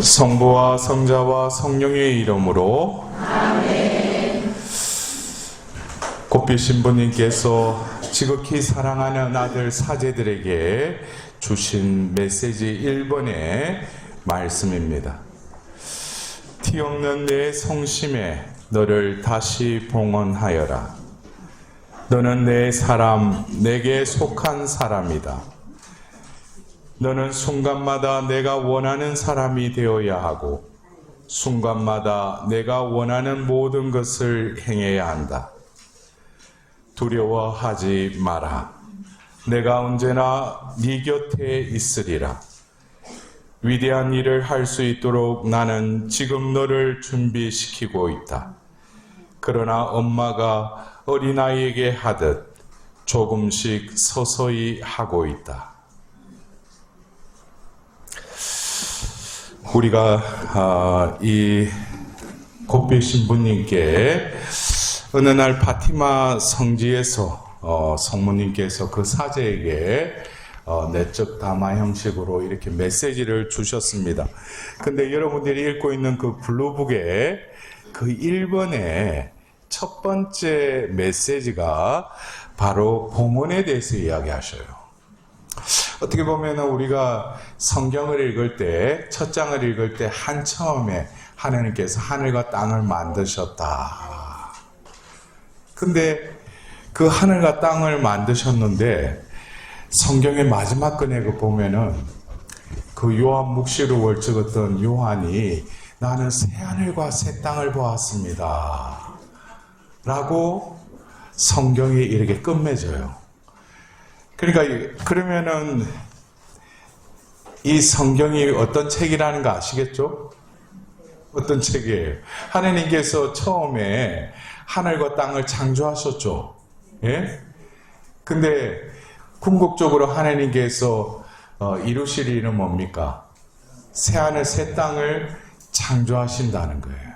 성부와 성자와 성령의 이름으로 아멘. 곱비 신부님께서 지극히 사랑하는 아들 사제들에게 주신 메시지 1번의 말씀입니다. 티 없는 내 성심에 너를 다시 봉헌하여라. 너는 내 사람, 내게 속한 사람이다. 너는 순간마다 내가 원하는 사람이 되어야 하고 순간마다 내가 원하는 모든 것을 행해야 한다. 두려워하지 마라. 내가 언제나 네 곁에 있으리라. 위대한 일을 할 수 있도록 나는 지금 너를 준비시키고 있다. 그러나 엄마가 어린아이에게 하듯 조금씩 서서히 하고 있다. 우리가 이 곱비 신부님께 어느 날 파티마 성지에서 성모님께서 그 사제에게 내적 담화 형식으로 이렇게 메시지를 주셨습니다. 근데 여러분들이 읽고 있는 그 블루북에 그 1번의 첫 번째 메시지가 바로 봉헌에 대해서 이야기하셔요. 어떻게 보면 우리가 성경을 읽을 때, 첫 장을 읽을 때 한 처음에 하나님께서 하늘과 땅을 만드셨다. 근데 그 하늘과 땅을 만드셨는데 성경의 마지막 권에 보면은 그 요한 묵시로 월찍었던 요한이 나는 새 하늘과 새 땅을 보았습니다. 라고 성경이 이렇게 끝맺어요. 그러니까 그러면은 이 성경이 어떤 책이라는 거 아시겠죠? 어떤 책이에요? 하나님께서 처음에 하늘과 땅을 창조하셨죠. 예? 근데 궁극적으로 하나님께서 이루실 일은 뭡니까? 새 하늘 새 땅을 창조하신다는 거예요.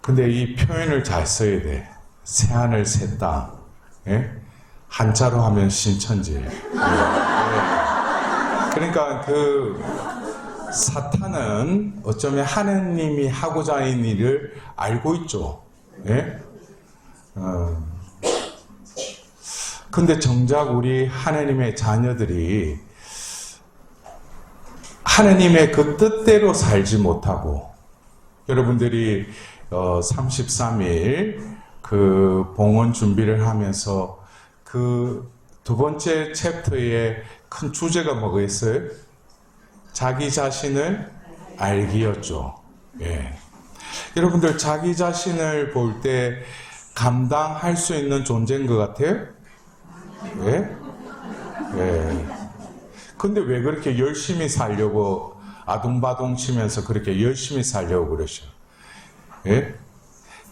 근데 이 표현을 잘 써야 돼. 새 하늘 새 땅. 예? 한자로 하면 신천지예요. 그러니까 그 사탄은 어쩌면 하느님이 하고자 하는 일을 알고 있죠. 예? 근데 정작 우리 하느님의 자녀들이 하느님의 그 뜻대로 살지 못하고 여러분들이 33일 그 봉헌 준비를 하면서 그 두 번째 챕터의 큰 주제가 뭐겠어요? 자기 자신을 알기였죠. 예. 여러분들 자기 자신을 볼 때 감당할 수 있는 존재인 것 같아요? 예? 예. 근데 왜 그렇게 열심히 살려고 아둥바둥 치면서 그렇게 열심히 살려고 그러셔? 예?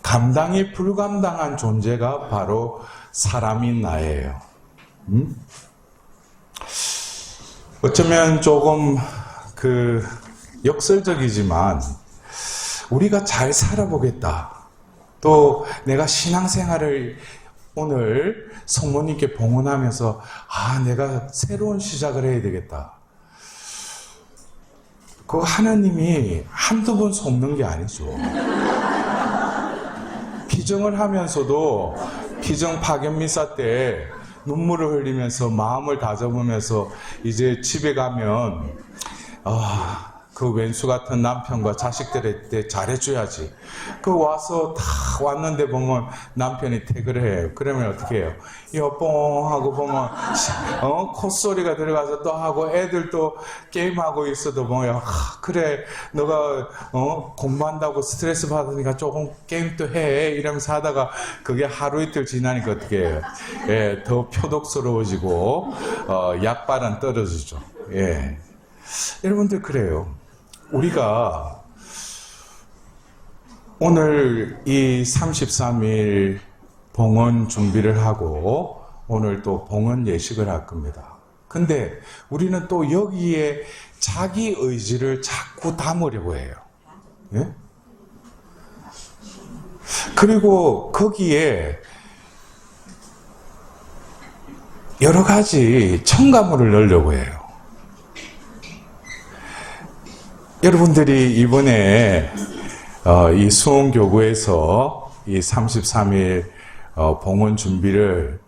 감당이 불감당한 존재가 바로 사람인 나예요. 어쩌면 조금 그 역설적이지만 우리가 잘 살아보겠다. 또 내가 신앙생활을 오늘 성모님께 봉헌하면서 내가 새로운 시작을 해야 되겠다. 그 하나님이 한두 번 속는 게 아니죠. 피정을 하면서도 피정 파견미사 때 눈물을 흘리면서 마음을 다잡으면서 이제 집에 가면 그 왼수 같은 남편과 자식들한테 잘해줘야지. 그 와서 다 왔는데 보면 남편이 퇴근을 해요. 그러면 어떻게 해요? 여뽕 하고 보면 콧소리가 들어가서 또 하고 애들 또 게임하고 있어도 보면 그래 너가 공부한다고 스트레스 받으니까 조금 게임 또 해 이러면서 하다가 그게 하루 이틀 지나니까 어떻게 해요? 예, 더 표독스러워지고 약발은 떨어지죠. 예. 여러분들 그래요. 우리가 오늘 이 33일 봉헌 준비를 하고 오늘 또 봉헌 예식을 할 겁니다. 근데 우리는 또 여기에 자기 의지를 자꾸 담으려고 해요. 예? 그리고 거기에 여러 가지 첨가물을 넣으려고 해요. 여러분들이 이번에 이 수원교구에서 이 33일 봉헌 준비를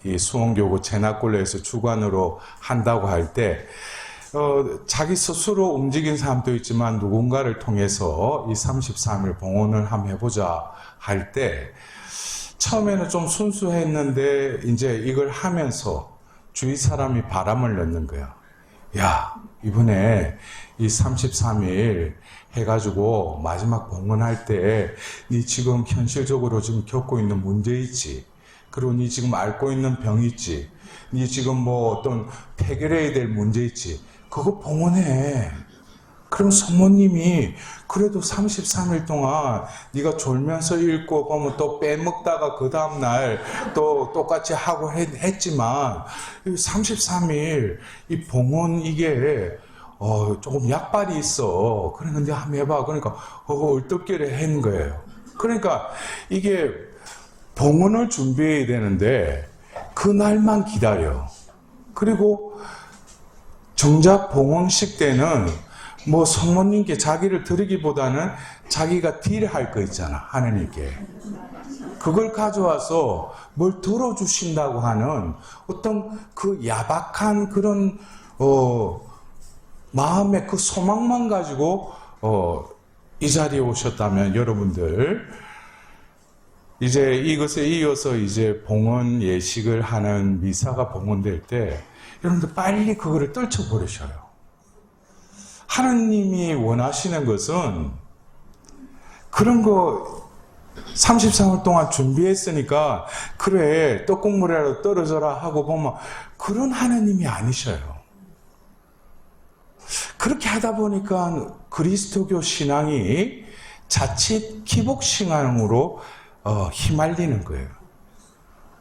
이 수원교구 제나꼴로에서 주관으로 한다고 할 때 자기 스스로 움직인 사람도 있지만 누군가를 통해서 이 33일 봉헌을 한번 해보자 할 때 처음에는 좀 순수했는데 이제 이걸 하면서 주위 사람이 바람을 넣는 거야. 야, 이번에 이 33일 해가지고 마지막 봉헌할 때 네 지금 현실적으로 지금 겪고 있는 문제 있지. 그리고 네 지금 앓고 있는 병 있지. 네 지금 뭐 어떤 해결해야 될 문제 있지. 그거 봉헌해. 그럼 성모님이 그래도 33일 동안 네가 졸면서 읽고 보면 또 빼먹다가 그 다음날 또 똑같이 하고 했지만 33일 이 봉헌 이게 조금 약발이 있어. 그런데 한번 해봐. 그러니까 얼떨결에 한 거예요. 그러니까 이게 봉헌을 준비해야 되는데 그날만 기다려. 그리고 정작 봉헌식 때는 뭐 성모님께 자기를 드리기보다는 자기가 딜할 거 있잖아. 하느님께. 그걸 가져와서 뭘 들어주신다고 하는 어떤 그 야박한 그런 마음의 그 소망만 가지고 이 자리에 오셨다면 여러분들 이제 이것에 이어서 이제 봉헌 예식을 하는 미사가 봉헌될 때 여러분들 빨리 그거를 떨쳐버리셔요. 하나님이 원하시는 것은 그런 거 33일 동안 준비했으니까 그래 떡국물이라도 떨어져라 하고 보면 그런 하나님이 아니셔요. 그렇게 하다 보니까 그리스도교 신앙이 자칫 기복신앙으로 휘말리는 거예요.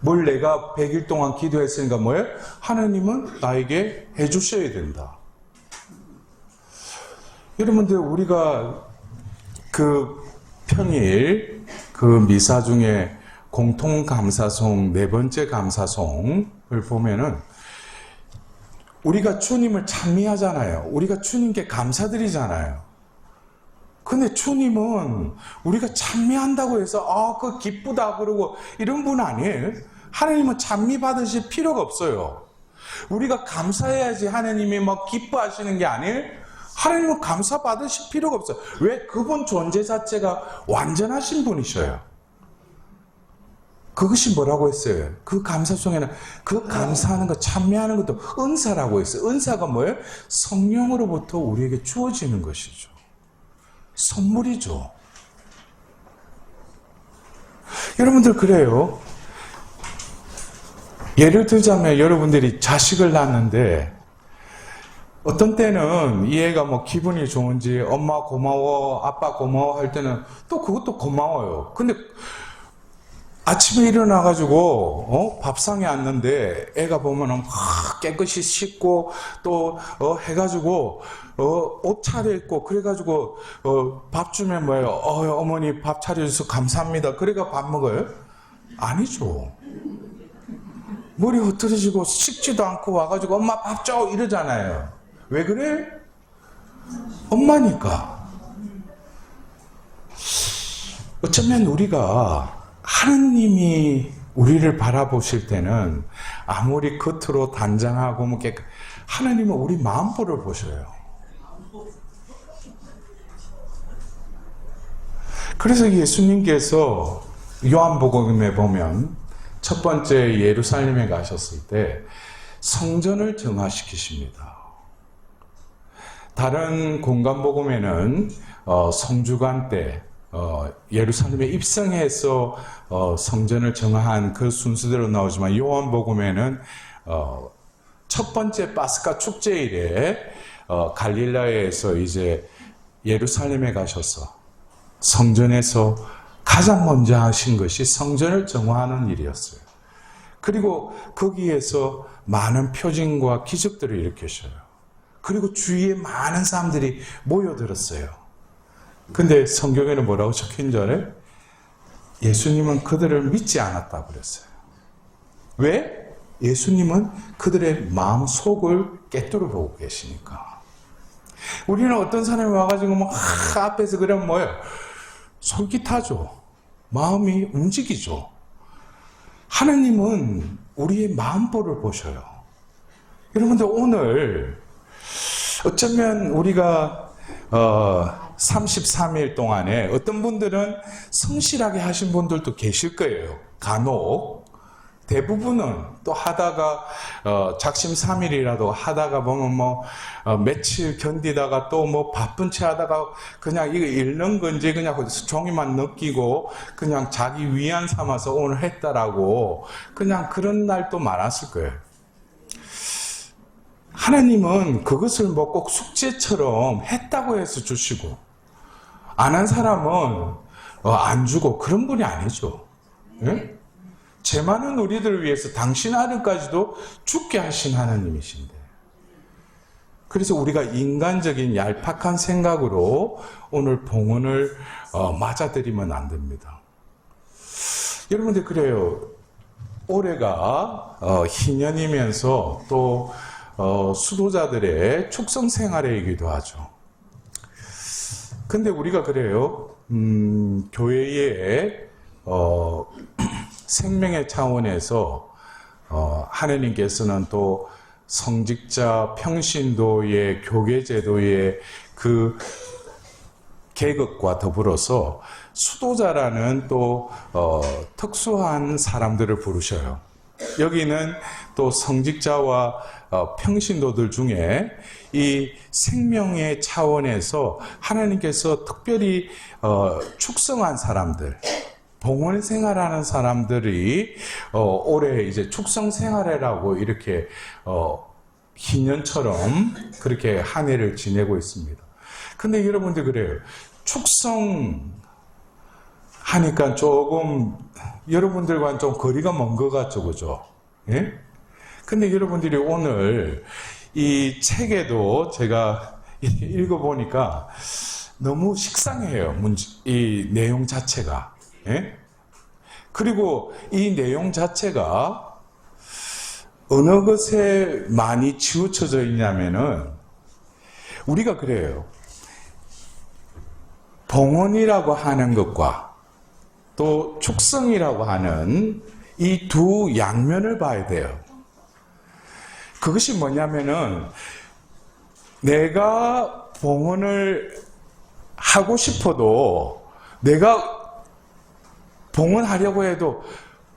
뭘 내가 100일 동안 기도했으니까 뭐예요? 하나님은 나에게 해주셔야 된다. 여러분들 우리가 그 평일 그 미사 중에 공통감사송 네 번째 감사송을 보면은 우리가 주님을 찬미하잖아요. 우리가 주님께 감사드리잖아요. 근데 주님은 우리가 찬미한다고 해서 그 기쁘다 그러고 이런 분 아니에요. 하나님은 찬미 받으실 필요가 없어요. 우리가 감사해야지 하나님이 막 기뻐하시는 게 아니에요. 하나님은 감사 받으실 필요가 없어요. 왜? 그분 존재 자체가 완전하신 분이셔요. 그것이 뭐라고 했어요? 그 감사송에는 그 감사하는 것, 찬미하는 것도 은사라고 했어요. 은사가 뭐예요? 성령으로부터 우리에게 주어지는 것이죠. 선물이죠. 여러분들 그래요. 예를 들자면 여러분들이 자식을 낳는데 어떤 때는 이 애가 뭐 기분이 좋은지 엄마 고마워, 아빠 고마워 할 때는 또 그것도 고마워요. 근데 아침에 일어나가지고 밥상에 앉는데 애가 보면은 깨끗이 씻고 또 해가지고 옷 차려입고 그래가지고 밥 주면 뭐예요? 어머니 밥 차려줘서 감사합니다. 그래가 밥 먹어요? 아니죠. 머리 흐트러지고 씻지도 않고 와가지고 엄마 밥 줘 이러잖아요. 왜 그래? 엄마니까. 어쩌면 우리가 하느님이 우리를 바라보실 때는 아무리 겉으로 단장하고 뭐 하나님은 우리 마음보를 보셔요. 그래서 예수님께서 요한복음에 보면 첫 번째 예루살렘에 가셨을 때 성전을 정화시키십니다. 다른 공간복음에는 성주간 때 예루살렘에 입성해서 성전을 정화한 그 순서대로 나오지만 요한복음에는 첫 번째 파스카 축제일에 갈릴라에서 이제 예루살렘에 가셔서 성전에서 가장 먼저 하신 것이 성전을 정화하는 일이었어요. 그리고 거기에서 많은 표징과 기적들을 일으키셔요. 그리고 주위에 많은 사람들이 모여들었어요. 근데 성경에는 뭐라고 적힌 줄 알아요? 예수님은 그들을 믿지 않았다고 그랬어요. 왜? 예수님은 그들의 마음 속을 깨뜨려 보고 계시니까. 우리는 어떤 사람이 와가지고 막 앞에서 그러면 뭐예요? 솔깃하죠. 마음이 움직이죠. 하나님은 우리의 마음보를 보셔요. 여러분들 오늘 어쩌면 우리가 33일 동안에 어떤 분들은 성실하게 하신 분들도 계실 거예요. 간혹. 대부분은 또 하다가 작심삼일이라도 하다가 보면 뭐 며칠 견디다가 또 뭐 바쁜 채 하다가 그냥 이거 읽는 건지 그냥 종이만 느끼고 그냥 자기 위안 삼아서 오늘 했다라고 그냥 그런 날도 많았을 거예요. 하나님은 그것을 뭐 꼭 숙제처럼 했다고 해서 주시고 안 한 사람은 안 주고 그런 분이 아니죠. 예? 죄 많은 우리들을 위해서 당신 아들까지도 죽게 하신 하나님이신데 그래서 우리가 인간적인 얄팍한 생각으로 오늘 봉헌을 맞아들이면 안 됩니다. 여러분들 그래요. 올해가 희년이면서 또 수도자들의 축성 생활이기도 하죠. 근데 우리가 그래요. 교회의 생명의 차원에서 하나님께서는 또 성직자 평신도의 교계제도의 그 계급과 더불어서 수도자라는 또 특수한 사람들을 부르셔요. 여기는 또 성직자와 평신도들 중에 이 생명의 차원에서 하나님께서 특별히 축성한 사람들, 봉헌 생활하는 사람들이 올해 이제 축성 생활회라고 이렇게 희년처럼 그렇게 한 해를 지내고 있습니다. 근데 여러분들 그래요. 축성 하니까 조금 여러분들과는 좀 거리가 먼 것 같죠, 그죠? 예? 근데 여러분들이 오늘 이 책에도 제가 읽어보니까 너무 식상해요. 이 내용 자체가. 예? 그리고 이 내용 자체가 어느 것에 많이 치우쳐져 있냐면은 우리가 그래요. 봉헌이라고 하는 것과 또 축성이라고 하는 이 두 양면을 봐야 돼요. 그것이 뭐냐면은 내가 봉헌을 하고 싶어도 내가 봉헌하려고 해도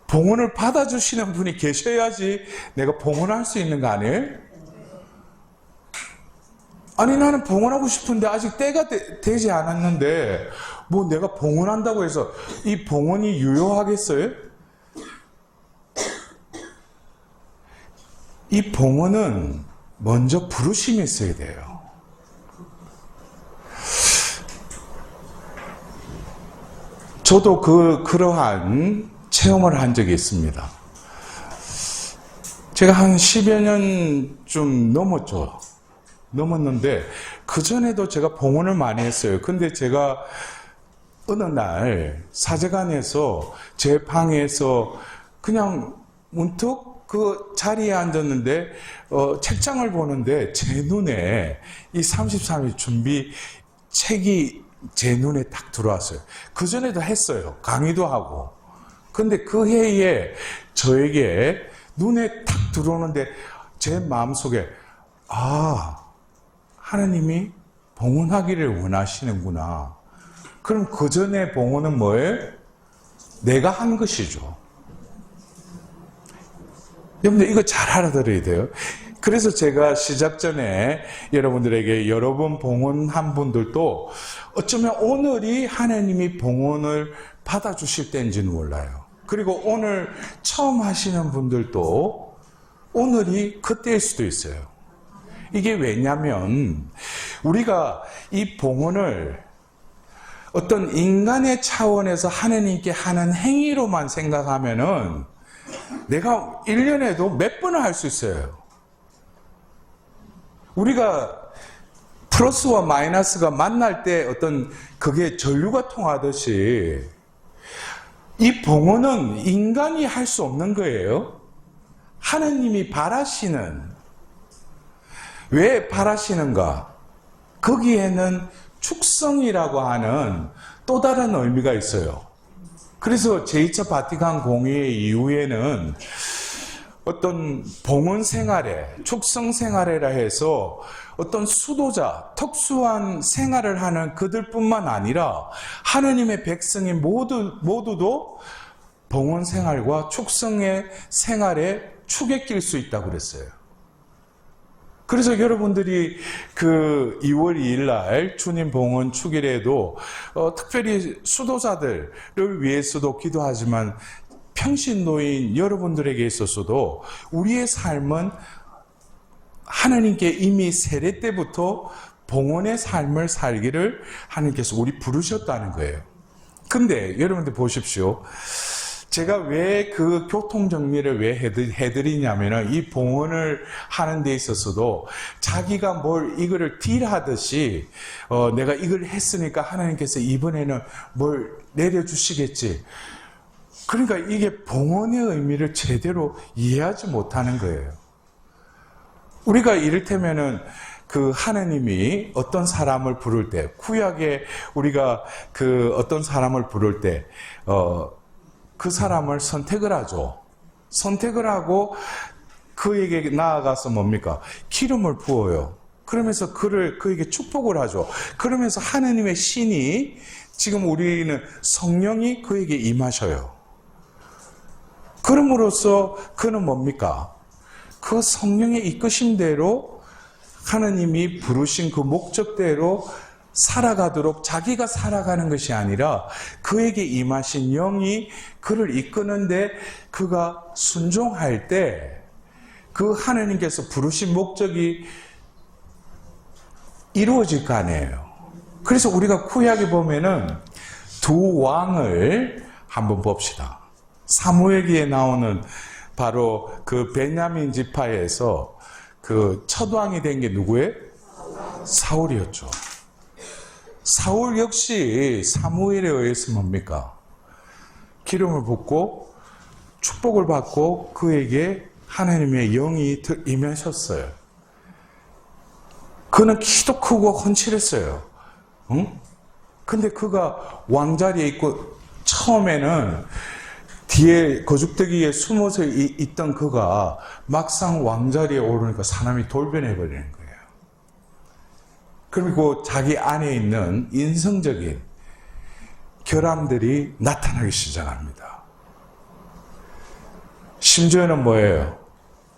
봉헌을 받아주시는 분이 계셔야지 내가 봉헌할 수 있는 거 아니에요? 아니 나는 봉헌하고 싶은데 아직 때가 되지 않았는데 뭐 내가 봉헌한다고 해서 이 봉헌이 유효하겠어요? 이 봉헌은 먼저 부르심이 있어야 돼요. 저도 그러한 체험을 한 적이 있습니다. 제가 한 10여 년쯤 넘었는데 그전에도 제가 봉헌을 많이 했어요. 근데 제가 어느 날 사제관에서 제 방에서 그냥 문득 그 자리에 앉았는데 책장을 보는데 제 눈에 이 33일 준비 책이 제 눈에 딱 들어왔어요. 그전에도 했어요. 강의도 하고. 근데 그 해에 저에게 눈에 탁 들어오는데 제 마음속에 하나님이 봉헌하기를 원하시는구나. 그럼 그전에 봉헌은 뭐예요? 내가 한 것이죠. 여러분들 이거 잘 알아들어야 돼요. 그래서 제가 시작 전에 여러분들에게 여러 번 봉헌한 분들도 어쩌면 오늘이 하나님이 봉헌을 받아주실 때인지는 몰라요. 그리고 오늘 처음 하시는 분들도 오늘이 그때일 수도 있어요. 이게 왜냐면 우리가 이 봉헌을 어떤 인간의 차원에서 하나님께 하는 행위로만 생각하면은 내가 1년에도 몇 번을 할 수 있어요. 우리가 플러스와 마이너스가 만날 때 어떤 그게 전류가 통하듯이 이 봉헌은 인간이 할 수 없는 거예요. 하나님이 바라시는. 왜 바라시는가? 거기에는 축성이라고 하는 또 다른 의미가 있어요. 그래서 제2차 바티칸 공의 이후에는 어떤 봉헌 생활에, 축성 생활에라 해서 어떤 수도자, 특수한 생활을 하는 그들뿐만 아니라 하느님의 백성이 모두도 봉헌 생활과 축성의 생활에 축에 낄 수 있다고 그랬어요. 그래서 여러분들이 그 2월 2일 날 주님 봉헌 축일에도 특별히 수도자들을 위해서도 기도하지만 평신도인 여러분들에게 있어서도 우리의 삶은 하나님께 이미 세례 때부터 봉헌의 삶을 살기를 하나님께서 우리 부르셨다는 거예요. 근데 여러분들 보십시오. 제가 왜 그 교통 정리를 왜 해드리냐면은 이 봉헌을 하는 데 있어서도 자기가 뭘 이거를 딜하듯이 내가 이걸 했으니까 하나님께서 이번에는 뭘 내려주시겠지. 그러니까 이게 봉헌의 의미를 제대로 이해하지 못하는 거예요. 우리가 이를테면은 그 하나님이 어떤 사람을 부를 때, 구약에 우리가 그 어떤 사람을 부를 때, 그 사람을 선택을 하죠. 선택을 하고 그에게 나아가서 뭡니까? 기름을 부어요. 그러면서 그에게 축복을 하죠. 그러면서 하나님의 신이 지금 우리는 성령이 그에게 임하셔요. 그럼으로써 그는 뭡니까? 그 성령의 이끄심대로 하나님이 부르신 그 목적대로 살아가도록 자기가 살아가는 것이 아니라 그에게 임하신 영이 그를 이끄는데 그가 순종할 때 그 하나님께서 부르신 목적이 이루어질 거 아니에요. 그래서 우리가 구약에 보면은 두 왕을 한번 봅시다. 사무엘기에 나오는 바로 그 베냐민 지파에서 그 첫 왕이 된 게 누구예요? 사울이었죠. 사울 역시 사무엘에 의해서 뭡니까? 기름을 붓고 축복을 받고 그에게 하나님의 영이 임하셨어요. 그는 키도 크고 헌칠했어요. 응? 근데 그가 왕자리에 있고 처음에는 뒤에 거죽대기에 숨어서 있던 그가 막상 왕자리에 오르니까 사람이 돌변해버리는 거예요. 그리고 자기 안에 있는 인성적인 결함들이 나타나기 시작합니다. 심지어는 뭐예요?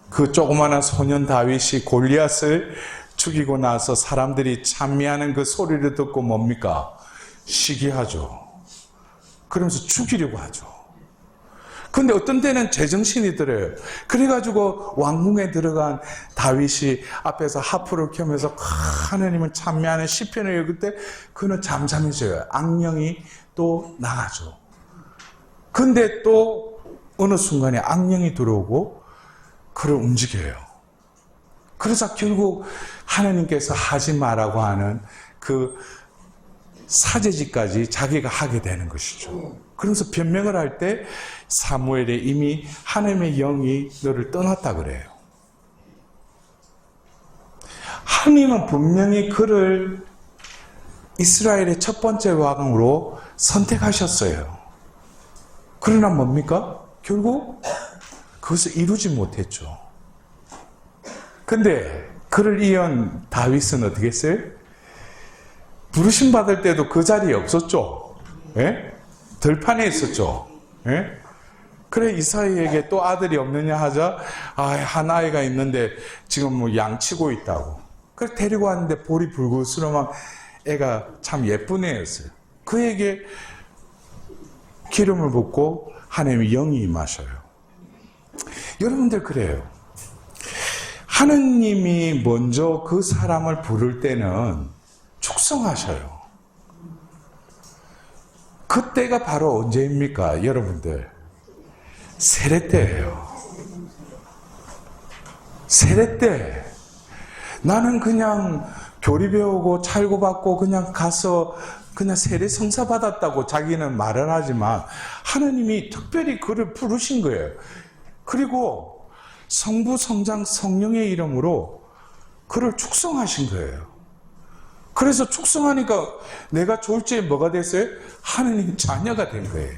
그 조그마한 소년 다윗이 골리앗을 죽이고 나서 사람들이 찬미하는 그 소리를 듣고 뭡니까? 시기하죠. 그러면서 죽이려고 하죠. 근데 어떤 때는 제정신이 들어요. 그래가지고 왕궁에 들어간 다윗이 앞에서 하프를 켜면서 하나님을 찬미하는 시편을 읽을 때 그는 잠잠해져요. 악령이 또 나가죠. 근데 또 어느 순간에 악령이 들어오고 그를 움직여요. 그래서 결국 하나님께서 하지 마라고 하는 그 사제지까지 자기가 하게 되는 것이죠. 그러면서 변명을 할 때 사무엘에 이미 하나님의 영이 너를 떠났다 그래요. 하나님은 분명히 그를 이스라엘의 첫 번째 왕으로 선택하셨어요. 그러나 뭡니까? 결국 그것을 이루지 못했죠. 근데 그를 이은 다윗은 어떻게 했어요? 부르심 받을 때도 그 자리에 없었죠. 예? 들판에 있었죠. 예? 그래 이사이에게 또 아들이 없느냐 하자 한 아이가 있는데 지금 뭐 양치고 있다고. 그래 데리고 왔는데 볼이 불그스름한 애가 참 예쁜 애였어요. 그에게 기름을 붓고 하나님의 영이 임하셔요. 여러분들 그래요. 하느님이 먼저 그 사람을 부를 때는 축성하셔요. 그때가 바로 언제입니까? 여러분들 세례 때예요. 세례 때 나는 그냥 교리 배우고 찰고 받고 그냥 가서 그냥 세례 성사 받았다고 자기는 말을 하지만 하느님이 특별히 그를 부르신 거예요. 그리고 성부, 성장, 성령의 이름으로 그를 축성하신 거예요. 그래서 축성하니까 내가 졸지에 뭐가 됐어요? 하느님 자녀가 된 거예요.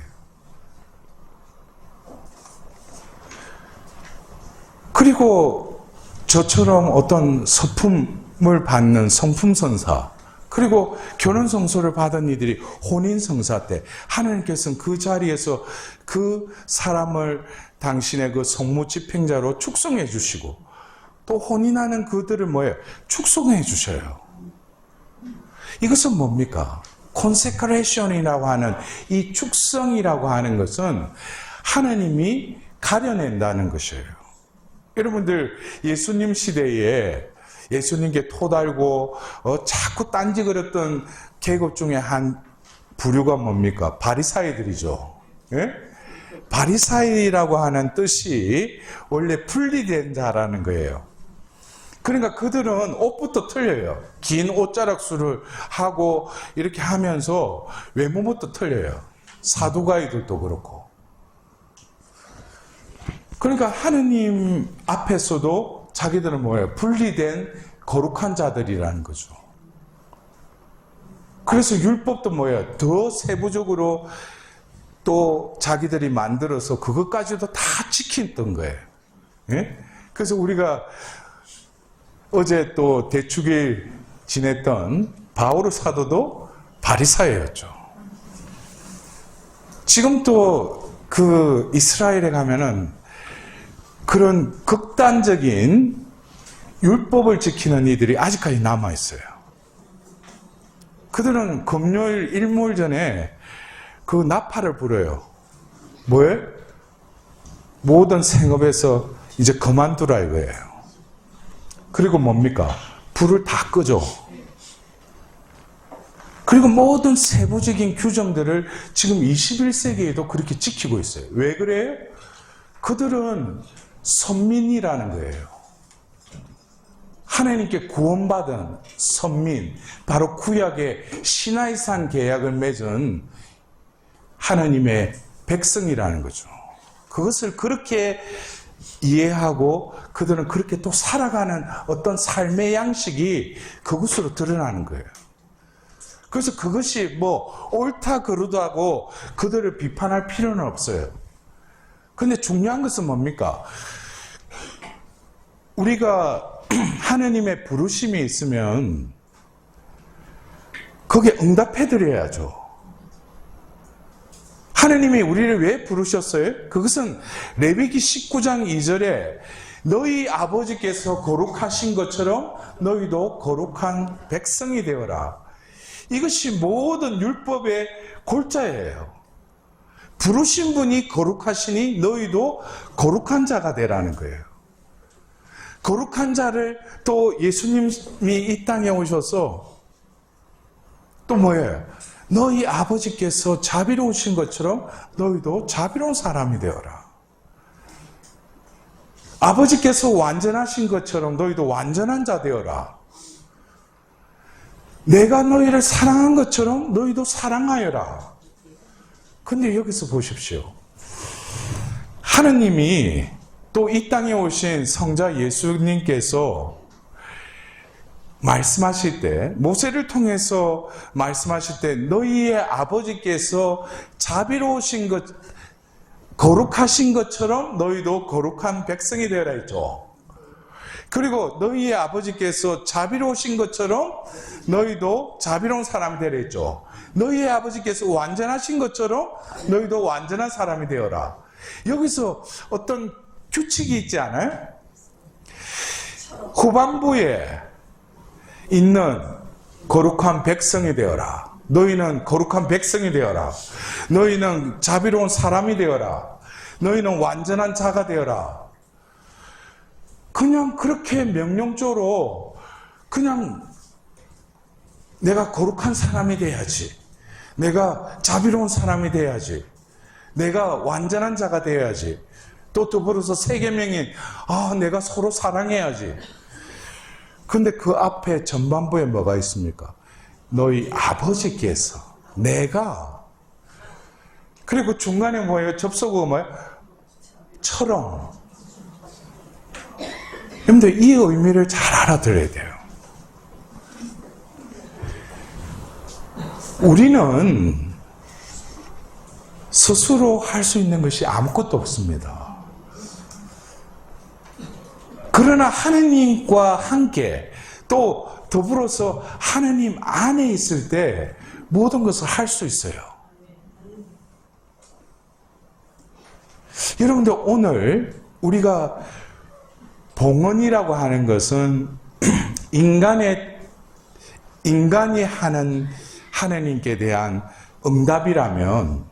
그리고 저처럼 어떤 서품을 받는 성품선사, 그리고 결혼성소를 받은 이들이 혼인성사 때 하나님께서는 그 자리에서 그 사람을 당신의 그 성무집행자로 축성해 주시고, 또 혼인하는 그들을 뭐예요? 축성해 주셔요. 이것은 뭡니까? 콘세크레이션이라고 하는 이 축성이라고 하는 것은 하나님이 가려낸다는 것이에요. 여러분들 예수님 시대에 예수님께 토달고 자꾸 딴지 걸었던 계급 중에 한 부류가 뭡니까? 바리사이들이죠. 예? 바리사이라고 하는 뜻이 원래 분리된 자라는 거예요. 그러니까 그들은 옷부터 틀려요. 긴 옷자락수를 하고 이렇게 하면서 외모부터 틀려요. 사두가이들도 그렇고. 그러니까 하느님 앞에서도 자기들은 뭐예요? 분리된 거룩한 자들이라는 거죠. 그래서 율법도 뭐예요? 더 세부적으로 또 자기들이 만들어서 그것까지도 다 지켰던 거예요. 예? 그래서 우리가 어제 또 대축일 지냈던 바오르 사도도 바리사이였죠. 지금 또 그 이스라엘에 가면은 그런 극단적인 율법을 지키는 이들이 아직까지 남아있어요. 그들은 금요일 일몰 전에 그 나팔을 불어요. 뭐예요? 모든 생업에서 이제 그만두라 이거예요. 그리고 뭡니까? 불을 다 끄죠. 그리고 모든 세부적인 규정들을 지금 21세기에도 그렇게 지키고 있어요. 왜 그래요? 그들은 선민이라는 거예요. 하나님께 구원받은 선민, 바로 구약의 시나이산 계약을 맺은 하나님의 백성이라는 거죠. 그것을 그렇게 이해하고 그들은 그렇게 또 살아가는 어떤 삶의 양식이 그것으로 드러나는 거예요. 그래서 그것이 뭐 옳다 그르다고 그들을 비판할 필요는 없어요. 근데 중요한 것은 뭡니까? 우리가 하느님의 부르심이 있으면 거기에 응답해 드려야죠. 하느님이 우리를 왜 부르셨어요? 그것은 레위기 19장 2절에 너희 아버지께서 거룩하신 것처럼 너희도 거룩한 백성이 되어라. 이것이 모든 율법의 골자예요. 부르신 분이 거룩하시니 너희도 거룩한 자가 되라는 거예요. 거룩한 자를 또 예수님이 이 땅에 오셔서 또 뭐예요? 너희 아버지께서 자비로우신 것처럼 너희도 자비로운 사람이 되어라. 아버지께서 완전하신 것처럼 너희도 완전한 자 되어라. 내가 너희를 사랑한 것처럼 너희도 사랑하여라. 근데 여기서 보십시오. 하느님이 또 이 땅에 오신 성자 예수님께서 말씀하실 때, 모세를 통해서 말씀하실 때 너희의 아버지께서 자비로우신 것, 거룩하신 것처럼 너희도 거룩한 백성이 되어라 했죠. 그리고 너희의 아버지께서 자비로우신 것처럼 너희도 자비로운 사람이 되라 했죠. 너희의 아버지께서 완전하신 것처럼 너희도 완전한 사람이 되어라. 여기서 어떤 규칙이 있지 않아요? 후반부에 있는 거룩한 백성이 되어라. 너희는 거룩한 백성이 되어라. 너희는 자비로운 사람이 되어라. 너희는 완전한 자가 되어라. 그냥 그렇게 명령적으로 그냥 내가 거룩한 사람이 돼야지. 내가 자비로운 사람이 돼야지. 내가 완전한 자가 돼야지. 또 더불어서 세계명인 내가 서로 사랑해야지. 근데 그 앞에 전반부에 뭐가 있습니까? 너희 아버지께서 내가 그리고 중간에 뭐예요? 접속어가 뭐예요? 처럼. 여러분들 이 의미를 잘 알아들어야 돼요. 우리는 스스로 할 수 있는 것이 아무것도 없습니다. 그러나 하느님과 함께 또 더불어서 하느님 안에 있을 때 모든 것을 할 수 있어요. 여러분들, 오늘 우리가 봉헌이라고 하는 것은 인간이 하는 하느님께 대한 응답이라면,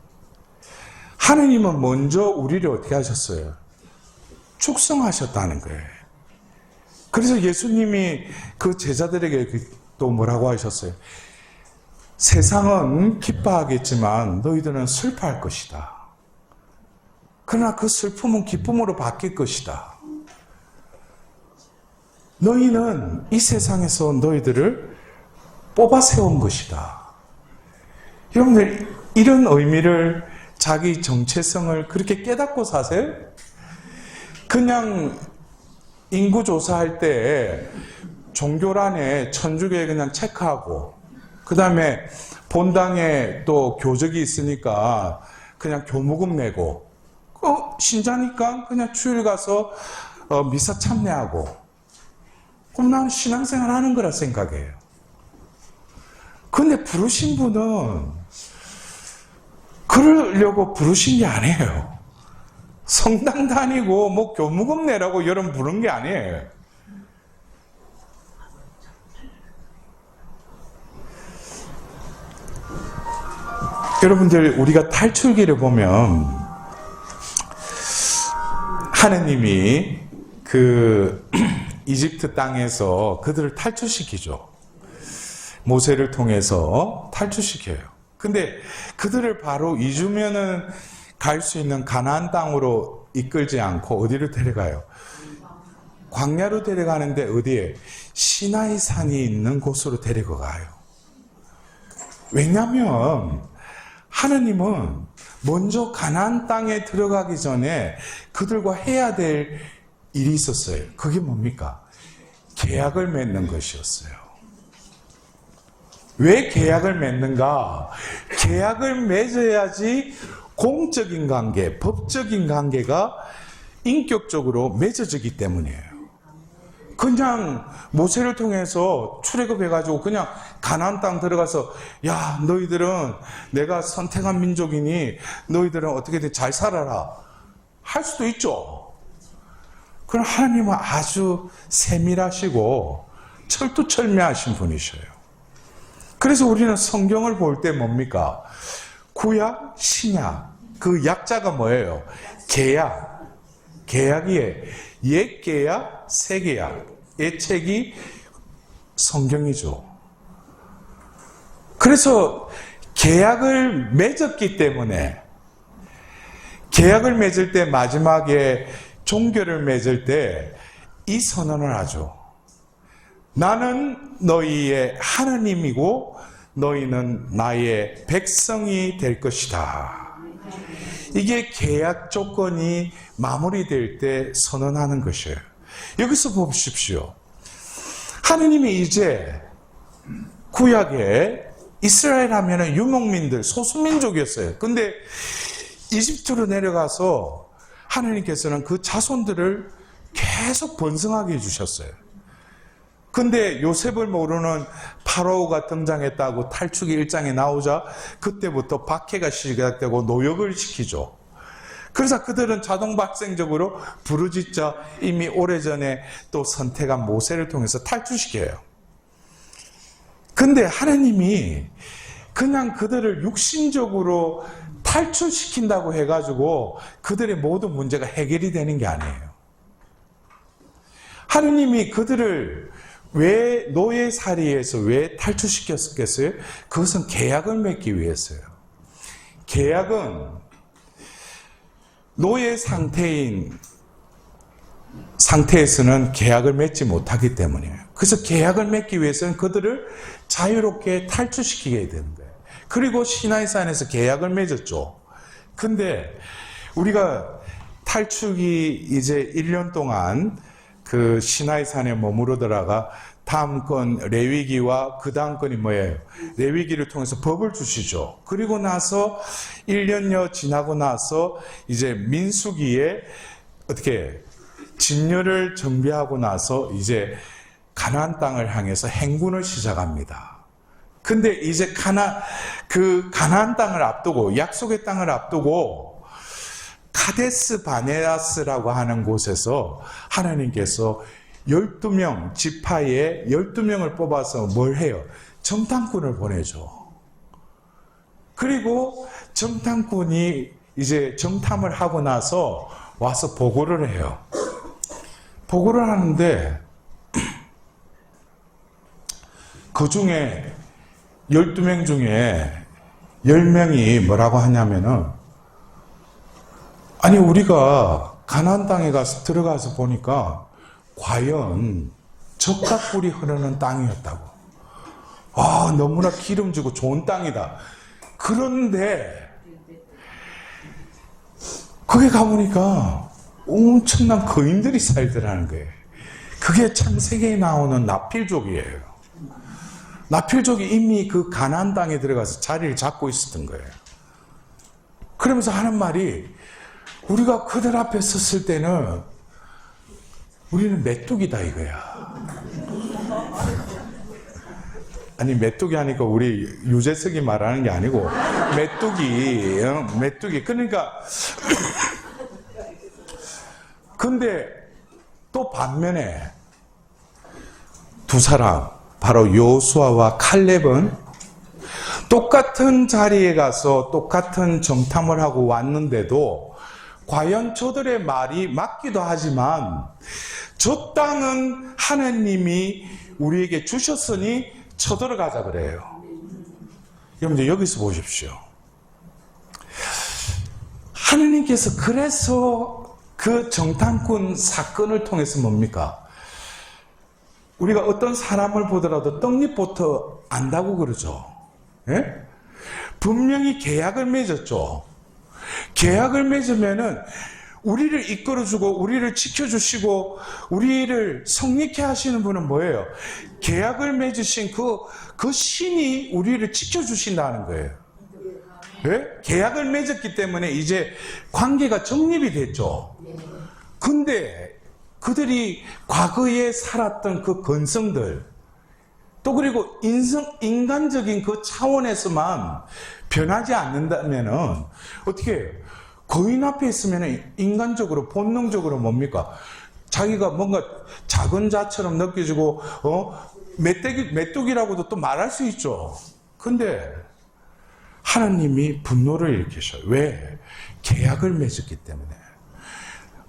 하느님은 먼저 우리를 어떻게 하셨어요? 축성하셨다는 거예요. 그래서 예수님이 그 제자들에게 또 뭐라고 하셨어요? 세상은 기뻐하겠지만 너희들은 슬퍼할 것이다. 그러나 그 슬픔은 기쁨으로 바뀔 것이다. 너희는 이 세상에서 너희들을 뽑아 세운 것이다. 여러분들, 이런 의미를, 자기 정체성을 그렇게 깨닫고 사세요? 그냥 인구 조사할 때 종교란에 천주교에 그냥 체크하고, 그 다음에 본당에 또 교적이 있으니까 그냥 교무금 내고, 신자니까 그냥 주일 가서 미사 참여하고, 그럼 나는 신앙생활 하는 거라 생각해요. 근데 부르신 분은 그러려고 부르신 게 아니에요. 성당 다니고 뭐 교무금 내라고 여러분 부른 게 아니에요. 여러분들, 우리가 탈출기를 보면 하느님이 그 이집트 땅에서 그들을 탈출시키죠. 모세를 통해서 탈출시켜요. 근데 그들을 바로 잊으면은 갈 수 있는 가나안 땅으로 이끌지 않고 어디로 데려가요? 광야로 데려가는데 어디에? 시나이 산이 있는 곳으로 데려가요. 왜냐하면 하느님은 먼저 가나안 땅에 들어가기 전에 그들과 해야 될 일이 있었어요. 그게 뭡니까? 계약을 맺는 것이었어요. 왜 계약을 맺는가? 계약을 맺어야지 공적인 관계, 법적인 관계가 인격적으로 맺어지기 때문이에요. 그냥 모세를 통해서 출애굽해가지고 그냥 가나안 땅 들어가서, 야, 너희들은 내가 선택한 민족이니 너희들은 어떻게든 잘 살아라, 할 수도 있죠. 그럼 하나님은 아주 세밀하시고 철두철미하신 분이셔요. 그래서 우리는 성경을 볼 때 뭡니까? 구약, 신약, 그 약자가 뭐예요? 계약. 계약이에요. 옛 계약, 새 계약. 옛 책이 성경이죠. 그래서 계약을 맺었기 때문에, 계약을 맺을 때 마지막에 종교를 맺을 때 이 선언을 하죠. 나는 너희의 하나님이고 너희는 나의 백성이 될 것이다. 이게 계약 조건이 마무리될 때 선언하는 것이에요. 여기서 보십시오. 하느님이 이제 구약에 이스라엘 하면은 유목민들, 소수민족이었어요. 근데 이집트로 내려가서 하느님께서는 그 자손들을 계속 번성하게 해주셨어요. 근데 요셉을 모르는 파라오가 등장했다고 탈출기 1장에 나오자 그때부터 박해가 시작되고 노역을 시키죠. 그래서 그들은 자동 발생적으로 부르짖자 이미 오래전에 또 선택한 모세를 통해서 탈출시켜요. 근데 하나님이 그냥 그들을 육신적으로 탈출시킨다고 해가지고 그들의 모든 문제가 해결이 되는 게 아니에요. 하느님이 그들을 왜 노예살이에서 왜 탈출시켰겠어요? 그것은 계약을 맺기 위해서요. 계약은 노예 상태에서는 계약을 맺지 못하기 때문이에요. 그래서 계약을 맺기 위해서는 그들을 자유롭게 탈출시키게 되는 거예요. 그리고 시나이산에서 계약을 맺었죠. 근데 우리가 탈출기 이제 1년 동안 그 시나이산에 머무르다가 다음 건 레위기와 그 다음 건이 뭐예요? 레위기를 통해서 법을 주시죠. 그리고 나서 1년여 지나고 나서 이제 민수기에 어떻게 진열을 정비하고 나서 이제 가나안 땅을 향해서 행군을 시작합니다. 근데 이제 가나안 땅을 앞두고, 약속의 땅을 앞두고 카데스 바네아스라고 하는 곳에서 하나님께서 12명 지파에 12명을 뽑아서 뭘 해요? 정탐꾼을 보내죠. 그리고 정탐꾼이 이제 정탐을 하고 나서 와서 보고를 해요. 보고를 하는데 그 중에 12명 중에 10명이 뭐라고 하냐면은, 아니 우리가 가나안 땅에 가서 들어가서 보니까 과연 적각꿀이 흐르는 땅이었다고. 아, 너무나 기름지고 좋은 땅이다. 그런데 거기 가보니까 엄청난 거인들이 살더라는 거예요. 그게 창세기에 나오는 나필족이에요. 나필족이 이미 그 가나안 땅에 들어가서 자리를 잡고 있었던 거예요. 그러면서 하는 말이, 우리가 그들 앞에 섰을 때는 우리는 메뚜기다 이거야. 아니, 메뚜기 하니까 우리 유재석이 말하는 게 아니고 메뚜기. 그러니까 근데 또 반면에 두 사람, 바로 여호수아와 칼렙은 똑같은 자리에 가서 똑같은 정탐을 하고 왔는데도 과연 저들의 말이 맞기도 하지만 저 땅은 하나님이 우리에게 주셨으니 쳐들어가자 그래요. 여러분들 여기서 보십시오. 하나님께서 그래서 그 정탐꾼 사건을 통해서 뭡니까? 우리가 어떤 사람을 보더라도 떡잎부터 안다고 그러죠. 예? 분명히 계약을 맺었죠. 계약을 맺으면은 우리를 이끌어주고 우리를 지켜주시고 우리를 성립케 하시는 분은 뭐예요? 계약을 맺으신 그 신이 우리를 지켜주신다는 거예요. 예? 계약을 맺었기 때문에 이제 관계가 정립이 됐죠. 근데 그들이 과거에 살았던 그 건성들, 또 그리고 인간적인 그 차원에서만 변하지 않는다면은 어떻게 해요? 거인 앞에 있으면 인간적으로 본능적으로 뭡니까? 자기가 뭔가 작은 자처럼 느껴지고 메뚜기라고도 또 말할 수 있죠. 근데 하나님이 분노를 일으키셔요. 왜? 계약을 맺었기 때문에.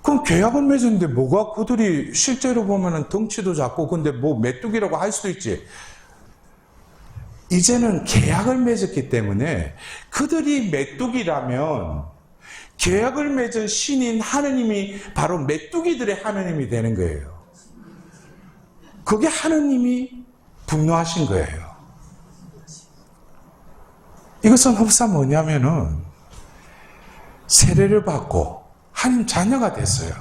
그럼 계약을 맺었는데 뭐가 그들이 실제로 보면은 덩치도 작고 근데 뭐 메뚜기라고 할 수도 있지. 이제는 계약을 맺었기 때문에 그들이 메뚜기라면 계약을 맺은 신인 하느님이 바로 메뚜기들의 하느님이 되는 거예요. 그게 하느님이 분노하신 거예요. 이것은 흡사 뭐냐면은 세례를 받고 하나님 자녀가 됐어요.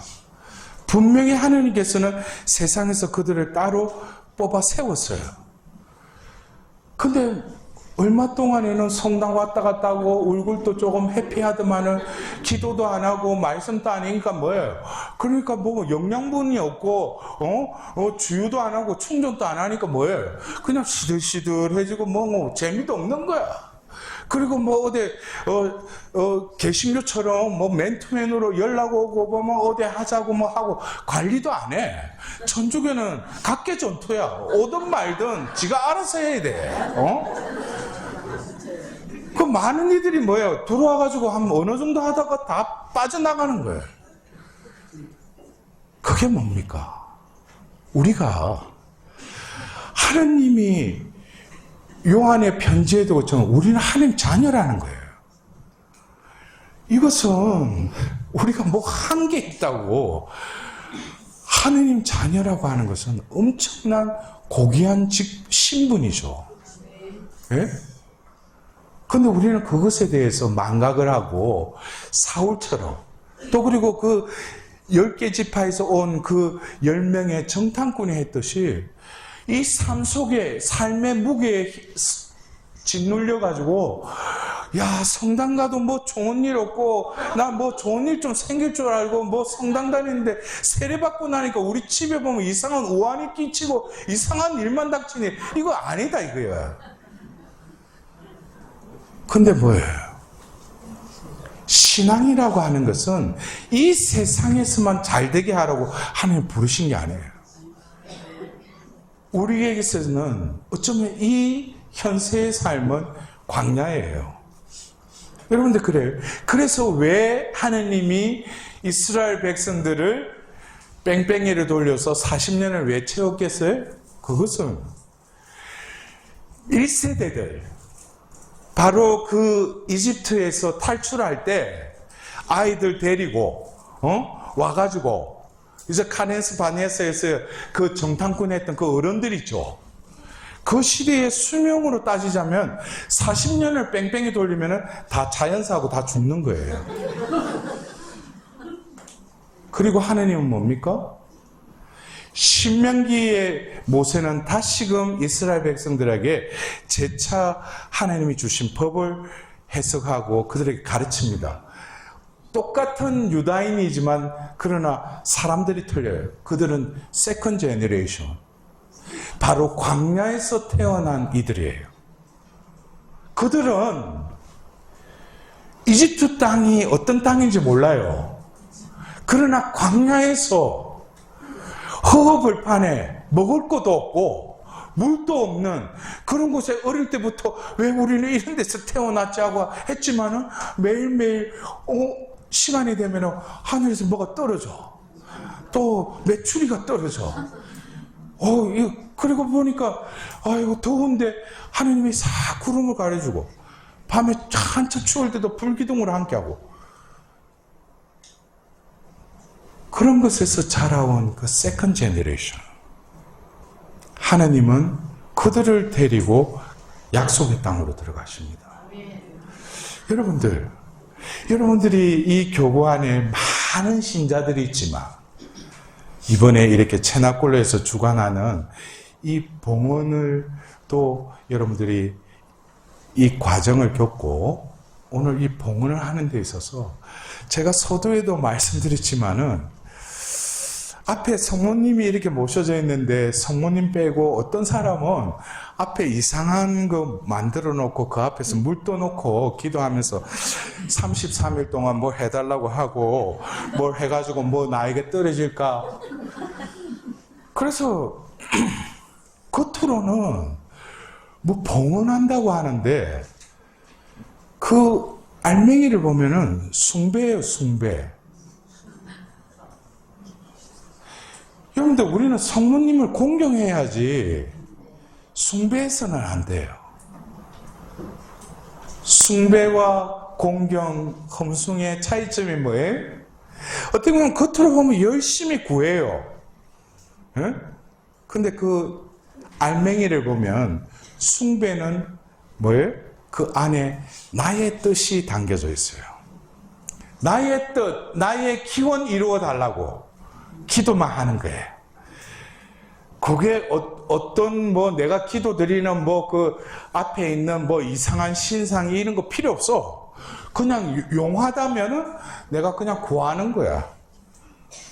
분명히 하느님께서는 세상에서 그들을 따로 뽑아 세웠어요. 근데 얼마 동안에는 성당 왔다 갔다 하고 얼굴도 조금 해피하더만은 기도도 안 하고 말씀도 안 하니까 뭐예요? 그러니까 뭐 영양분이 없고 주유도 안 하고 충전도 안 하니까 뭐예요? 그냥 시들시들해지고 뭐 재미도 없는 거야. 그리고 뭐 어디 개신교처럼 뭐 맨투맨으로 연락 오고 뭐 어디 하자고 뭐 하고 관리도 안 해. 천주교는 각계 전투야. 오든 말든 지가 알아서 해야 돼. 그 많은 이들이 뭐예요? 들어와가지고 한 어느 정도 하다가 다 빠져나가는 거예요. 그게 뭡니까? 우리가 하나님이 요한의 편지에도 그렇지만 우리는 하나님 자녀라는 거예요. 이것은 우리가 뭐 한 게 있다고 하나님 자녀라고 하는 것은 엄청난 고귀한 신분이죠. 예? 근데 우리는 그것에 대해서 망각을 하고 사울처럼 또 그리고 그 10개 지파에서 온 그 10명의 정탐꾼이 했듯이 이 삶 속에 삶의 무게에 짓눌려 가지고 야, 성당 가도 뭐 좋은 일 없고 나 뭐 좋은 일 좀 생길 줄 알고 뭐 성당 다니는데 세례받고 나니까 우리 집에 보면 이상한 우환이 끼치고 이상한 일만 닥치니 이거 아니다 이거야. 근데 뭐예요? 신앙이라고 하는 것은 이 세상에서만 잘되게 하라고 하나님 부르신 게 아니에요. 우리에게서는 어쩌면 이 현세의 삶은 광야예요. 여러분들 그래요. 그래서 왜 하느님이 이스라엘 백성들을 뺑뺑이를 돌려서 40년을 왜 채웠겠어요? 그것은 1세대들 바로 그 이집트에서 탈출할 때 아이들 데리고 와가지고 이제 카네스 바네스에서 그 정탐꾼 했던 그 어른들 있죠. 그 시대의 수명으로 따지자면 40년을 뺑뺑이 돌리면 다 자연사하고 다 죽는 거예요. 그리고 하느님은 뭡니까? 신명기의 모세는 다시금 이스라엘 백성들에게 재차 하나님이 주신 법을 해석하고 그들에게 가르칩니다. 똑같은 유다인이지만 그러나 사람들이 틀려요. 그들은 세컨드 제너레이션. 바로 광야에서 태어난 이들이에요. 그들은 이집트 땅이 어떤 땅인지 몰라요. 그러나 광야에서 허허벌판에 먹을 것도 없고 물도 없는 그런 곳에 어릴 때부터 왜 우리는 이런 데서 태어났지 하고 했지만은 매일매일 시간이 되면 하늘에서 뭐가 떨어져. 또 메추리가 떨어져. 그리고 보니까 아이고 더운데 하느님이 싹 구름을 가려주고 밤에 한참 추울 때도 불기둥으로 함께하고 그런 것에서 자라온 그 세컨드 제너레이션. 하나님은 그들을 데리고 약속의 땅으로 들어가십니다. 여러분들이 이 교구 안에 많은 신자들이 있지만 이번에 이렇게 채나골로에서 주관하는 이 봉헌을 또 여러분들이 이 과정을 겪고 오늘 이 봉헌을 하는 데 있어서 제가 서두에도 말씀드렸지만은 앞에 성모님이 이렇게 모셔져 있는데 성모님 빼고 어떤 사람은 앞에 이상한 거 만들어 놓고 그 앞에서 물도 놓고 기도하면서 33일 동안 뭘 해달라고 하고 뭘 해가지고 뭐 나에게 떨어질까. 그래서 겉으로는 뭐 봉헌한다고 하는데 그 알맹이를 보면은 숭배예요, 숭배. 여러분들 우리는 성모님을 공경해야지 숭배해서는 안 돼요. 숭배와 공경, 험숭의 차이점이 뭐예요? 어떻게 보면 겉으로 보면 열심히 구해요. 근데 그 알맹이를 보면 숭배는 뭐예요? 그 안에 나의 뜻이 담겨져 있어요. 나의 뜻, 나의 기원 이루어 달라고 기도만 하는 거예요. 그게 어떤 뭐 내가 기도 드리는 뭐 그 앞에 있는 뭐 이상한 신상이 이런 거 필요 없어. 그냥 용하다면은 내가 그냥 구하는 거야.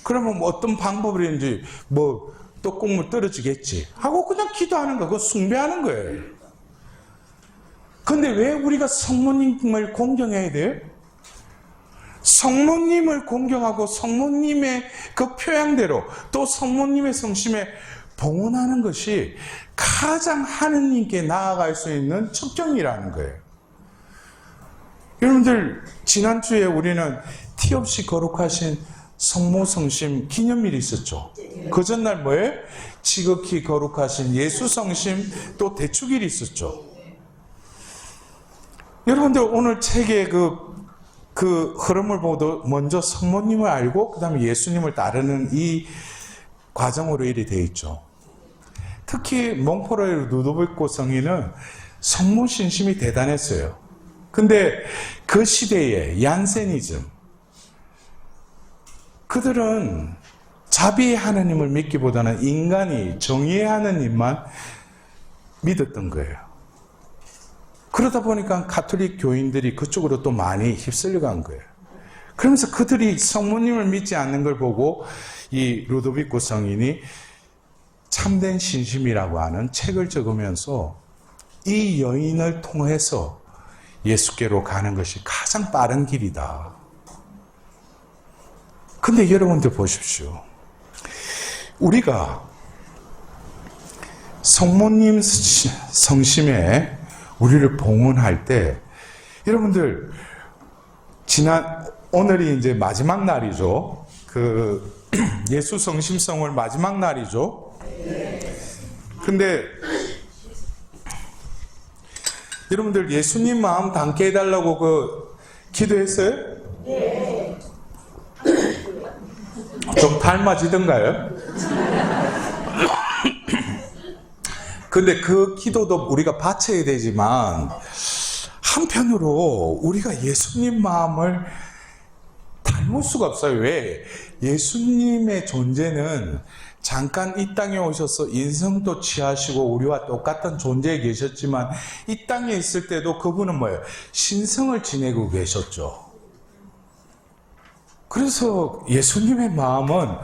그러면 뭐 어떤 방법이든지 뭐 떡국물 떨어지겠지 하고 그냥 기도하는 거, 그거 숭배하는 거예요. 근데 왜 우리가 성모님을 공경해야 돼요? 성모님을 공경하고 성모님의 그 표양대로 또 성모님의 성심에 봉헌하는 것이 가장 하느님께 나아갈 수 있는 척정이라는 거예요. 여러분들 지난주에 우리는 티 없이 거룩하신 성모 성심 기념일이 있었죠. 그 전날 뭐예요? 지극히 거룩하신 예수 성심 또 대축일이 있었죠. 여러분들 오늘 책의 그 흐름을 보도 먼저 성모님을 알고 그 다음에 예수님을 따르는 이 과정으로 일이 되어 있죠. 특히 몽포로의 루도비코 성인은 성모 신심이 대단했어요. 근데 그 시대에 얀세니즘, 그들은 자비의 하나님을 믿기보다는 인간이 정의의 하나님만 믿었던 거예요. 그러다 보니까 가톨릭 교인들이 그쪽으로 또 많이 휩쓸려 간 거예요. 그러면서 그들이 성모님을 믿지 않는 걸 보고 이 루도비코 성인이 참된 신심이라고 하는 책을 적으면서 이 여인을 통해서 예수께로 가는 것이 가장 빠른 길이다. 근데 여러분들 보십시오. 우리가 성모님 성심에 우리를 봉헌할 때 여러분들 오늘이 이제 마지막 날이죠. 그 예수 성심성월 마지막 날이죠. 근데 여러분들 예수님 마음 담게 해달라고 기도했어요? 네. 좀 닮아지던가요? 근데 그 기도도 우리가 바쳐야 되지만 한편으로 우리가 예수님 마음을 닮을 수가 없어요. 왜? 예수님의 존재는 잠깐 이 땅에 오셔서 인성도 취하시고 우리와 똑같은 존재에 계셨지만 이 땅에 있을 때도 그분은 뭐예요? 신성을 지내고 계셨죠. 그래서 예수님의 마음은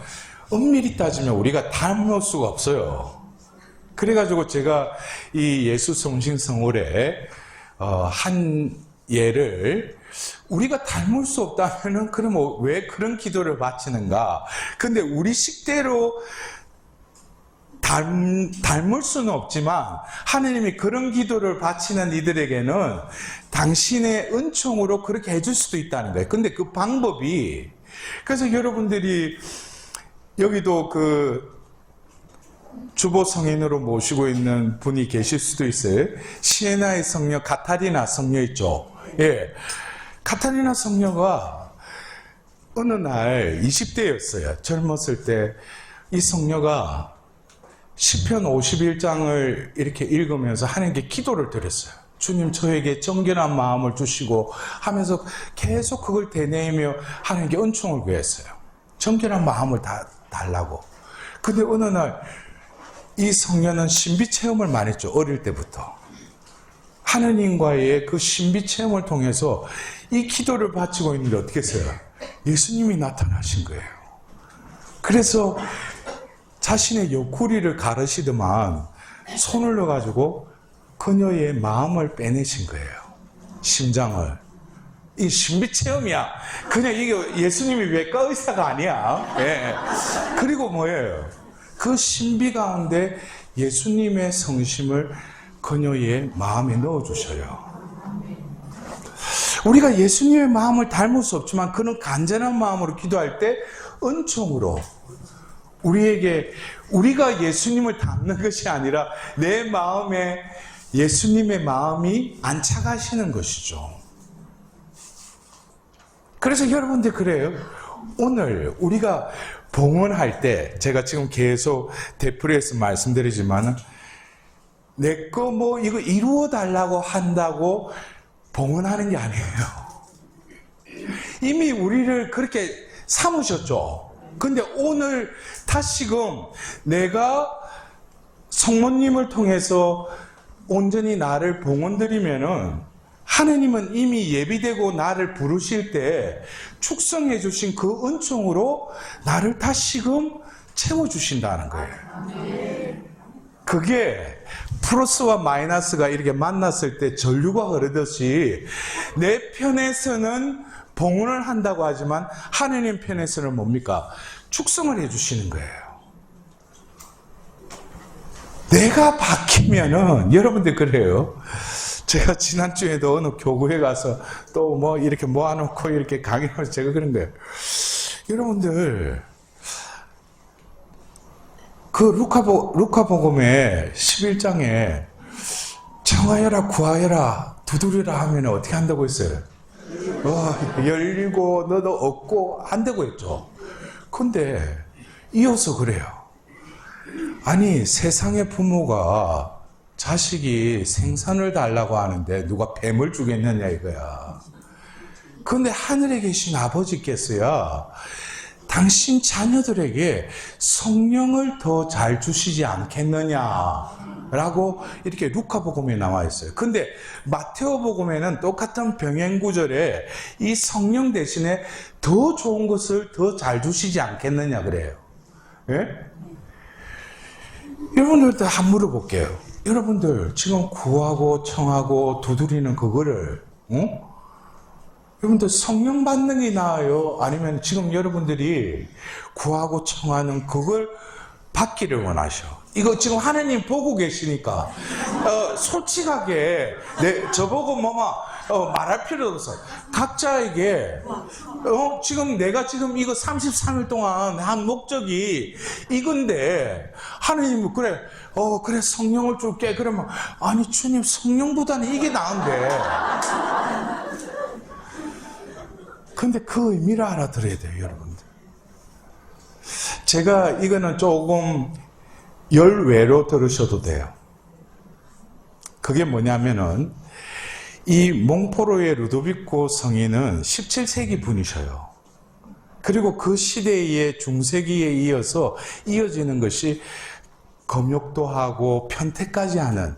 엄밀히 따지면 우리가 닮을 수가 없어요. 그래가지고 제가 이 예수 성신성월에 한 예를 우리가 닮을 수 없다면은 그럼 왜 그런 기도를 바치는가? 근데 우리 식대로 닮을 수는 없지만 하나님이 그런 기도를 바치는 이들에게는 당신의 은총으로 그렇게 해줄 수도 있다는 거예요. 근데 그 방법이 그래서 여러분들이 여기도 그 주보 성인으로 모시고 있는 분이 계실 수도 있어요. 시에나의 성녀 카타리나 성녀 있죠. 예, 카타리나 성녀가 어느 날 20대였어요. 젊었을 때 이 성녀가 시편 51장을 이렇게 읽으면서 하나님께 기도를 드렸어요. 주님 저에게 정결한 마음을 주시고 하면서 계속 그걸 되뇌이며 하나님께 은총을 구했어요. 정결한 마음을 달라고. 근데 어느 날 이 성녀는 신비 체험을 많이 했죠. 어릴 때부터. 하느님과의 그 신비 체험을 통해서 이 기도를 바치고 있는데 어떻게 했어요? 예수님이 나타나신 거예요. 그래서 자신의 옆구리를 가르시더만 손을 넣어가지고 그녀의 마음을 빼내신 거예요. 심장을. 이 신비 체험이야. 그냥 이게 예수님이 외과 의사가 아니야. 예. 그리고 뭐예요? 그 신비 가운데 예수님의 성심을 그녀의 마음에 넣어주셔요. 우리가 예수님의 마음을 닮을 수 없지만 그는 간절한 마음으로 기도할 때 은총으로 우리가 예수님을 닮는 것이 아니라 내 마음에 예수님의 마음이 안착하시는 것이죠. 그래서 여러분들 그래요. 오늘 우리가 봉헌할 때 제가 지금 계속 되풀이해서 말씀드리지만 내 거 이거 이루어 달라고 한다고 봉헌하는 게 아니에요. 이미 우리를 그렇게 삼으셨죠. 근데 오늘 다시금 내가 성모님을 통해서 온전히 나를 봉헌드리면은 하느님은 이미 예비되고 나를 부르실 때 축성해 주신 그 은총으로 나를 다시금 채워주신다는 거예요. 그게 플러스와 마이너스가 이렇게 만났을 때 전류가 흐르듯이 내 편에서는 봉헌을 한다고 하지만 하느님 편에서는 뭡니까? 축성을 해주시는 거예요. 내가 바뀌면은 여러분들 그래요. 제가 지난주에도 어느 교구에 가서 또 이렇게 모아놓고 이렇게 강의하면서 제가 그런 거예요. 여러분들, 그 루카복음의 11장에 청하여라, 구하여라, 두드리라 하면 어떻게 한다고 했어요? 열리고, 너도 얻고, 한다고 했죠. 근데, 이어서 그래요. 아니, 세상의 부모가 자식이 생선을 달라고 하는데 누가 뱀을 주겠느냐 이거야. 그런데 하늘에 계신 아버지께서야 당신 자녀들에게 성령을 더 잘 주시지 않겠느냐라고 이렇게 루카복음에 나와 있어요. 근데 마테오복음에는 똑같은 병행 구절에 이 성령 대신에 더 좋은 것을 더 잘 주시지 않겠느냐 그래요. 예? 여러분들도 한번 물어볼게요. 여러분들 지금 구하고 청하고 두드리는 그거를 여러분들 성령 받는 게 나아요? 아니면 지금 여러분들이 구하고 청하는 그걸 받기를 원하셔? 이거 지금 하나님 보고 계시니까 솔직하게 저보고 말할 필요 없어. 각자에게 지금 내가 지금 이거 33일 동안 한 목적이 이건데 하나님은 그래 성령을 줄게. 그러면 아니 주님 성령보다는 이게 나은데. 근데 그 의미를 알아들어야 돼요, 여러분들. 제가 이거는 조금 열외로 들으셔도 돼요. 그게 뭐냐면은 이 몽포로의 루도비코 성인은 17세기 분이셔요. 그리고 그 시대의 중세기에 이어서 이어지는 것이 검역도 하고 편태까지 하는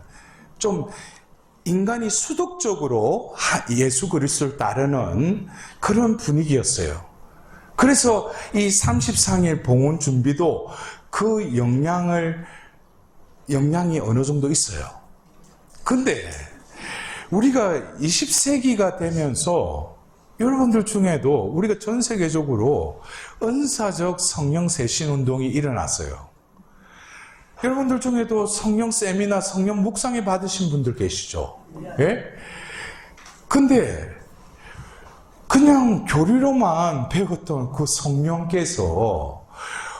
좀 인간이 수독적으로 예수 그리스도를 따르는 그런 분위기였어요. 그래서 이 33일 봉헌 준비도 그 영향이 어느 정도 있어요. 근데 우리가 20세기가 되면서 여러분들 중에도 우리가 전 세계적으로 은사적 성령 세신 운동이 일어났어요. 여러분들 중에도 성령 세미나 성령 묵상회 받으신 분들 계시죠? 예? 근데 그냥 교리로만 배웠던 그 성령께서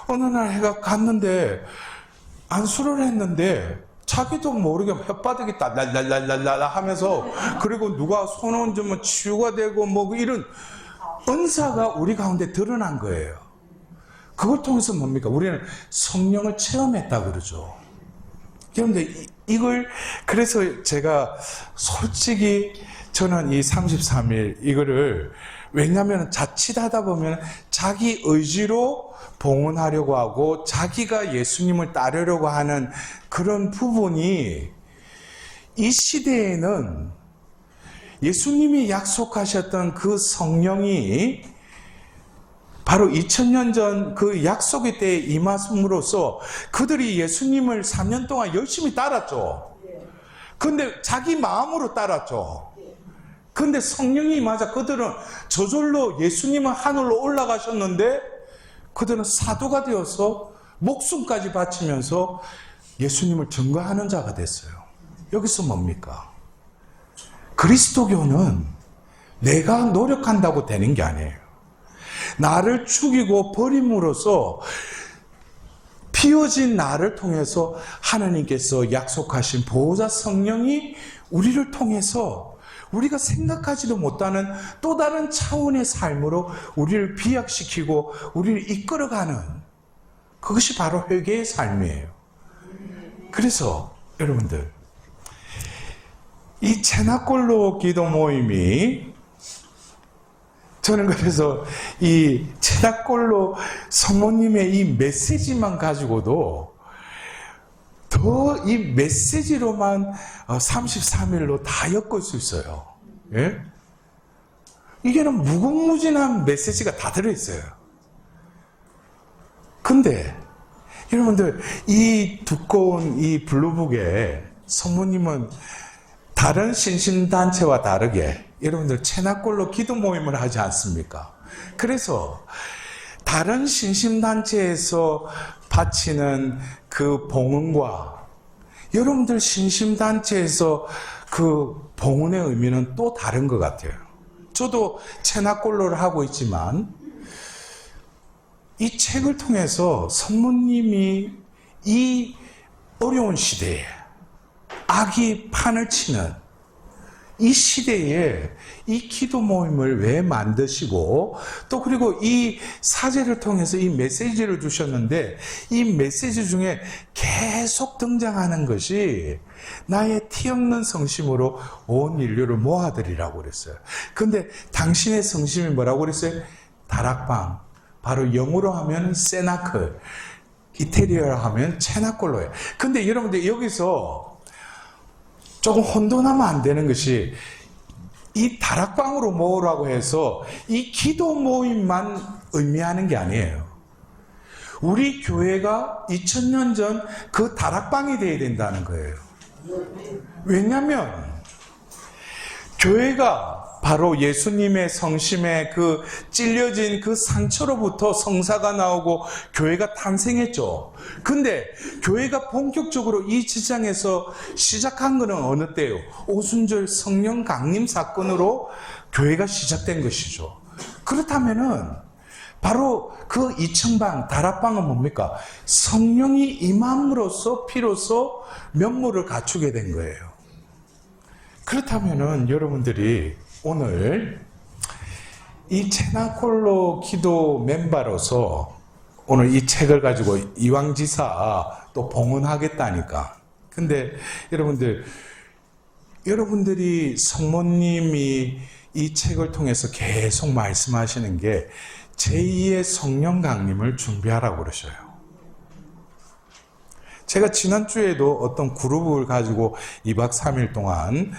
어느 날 해가 갔는데 안수를 했는데 자기도 모르게 혓바닥이 딸랄랄랄랄라 하면서 그리고 누가 손 얹으면 치유가 되고 뭐 이런 은사가 우리 가운데 드러난 거예요. 그걸 통해서 뭡니까? 우리는 성령을 체험했다 그러죠. 그런데 이걸 그래서 제가 솔직히 저는 이 33일 이거를 왜냐하면 자칫하다 보면 자기 의지로 봉헌하려고 하고 자기가 예수님을 따르려고 하는 그런 부분이 이 시대에는 예수님이 약속하셨던 그 성령이 바로 2000년 전 그 약속의 때에 임하심으로써 그들이 예수님을 3년 동안 열심히 따랐죠. 근데 자기 마음으로 따랐죠. 근데 성령이 임하자 그들은 저절로 예수님은 하늘로 올라가셨는데 그들은 사도가 되어서 목숨까지 바치면서 예수님을 증거하는 자가 됐어요. 여기서 뭡니까? 그리스도교는 내가 노력한다고 되는 게 아니에요. 나를 죽이고 버림으로써 피어진 나를 통해서 하나님께서 약속하신 보호자 성령이 우리를 통해서 우리가 생각하지도 못하는 또 다른 차원의 삶으로 우리를 비약시키고 우리를 이끌어가는 그것이 바로 회개의 삶이에요. 그래서 여러분들 이 체나골로 기도 모임이 저는 그래서 이 체나골로 성모님의 이 메시지만 가지고도 더 이 메시지로만 33일로 다 엮을 수 있어요. 예? 이게는 무궁무진한 메시지가 다 들어있어요. 근데 여러분들 이 두꺼운 이 블루북에 성모님은 다른 신신단체와 다르게 여러분들 체나골로 기도 모임을 하지 않습니까? 그래서 다른 신심단체에서 바치는 그 봉헌과 여러분들 신심단체에서 그 봉헌의 의미는 또 다른 것 같아요. 저도 체나골로를 하고 있지만 이 책을 통해서 성모님이 이 어려운 시대에 악이 판을 치는 이 시대에 이 기도 모임을 왜 만드시고 또 그리고 이 사제를 통해서 이 메시지를 주셨는데 이 메시지 중에 계속 등장하는 것이 나의 티 없는 성심으로 온 인류를 모아드리라고 그랬어요. 근데 당신의 성심이 뭐라고 그랬어요? 다락방, 바로 영어로 하면 세나클, 이태리어로 하면 체나콜로예요. 근데 여러분들 여기서 조금 혼돈하면 안 되는 것이 이 다락방으로 모으라고 해서 이 기도 모임만 의미하는 게 아니에요. 우리 교회가 2000년 전 그 다락방이 되어야 된다는 거예요. 왜냐하면 교회가 바로 예수님의 성심에 그 찔려진 그 상처로부터 성사가 나오고 교회가 탄생했죠. 근데 교회가 본격적으로 이 지상에서 시작한 것은 어느 때요? 오순절 성령 강림 사건으로 교회가 시작된 것이죠. 그렇다면은 바로 그 이층방, 다락방은 뭡니까? 성령이 임함으로써 피로써 면모를 갖추게 된 거예요. 그렇다면은 여러분들이 오늘 이 체나콜로 기도 멤버로서 오늘 이 책을 가지고 이왕지사 또 봉헌하겠다니까. 근데 여러분들이 성모님이 이 책을 통해서 계속 말씀하시는 게 제2의 성령 강림을 준비하라고 그러셔요. 제가 지난주에도 어떤 그룹을 가지고 2박 3일 동안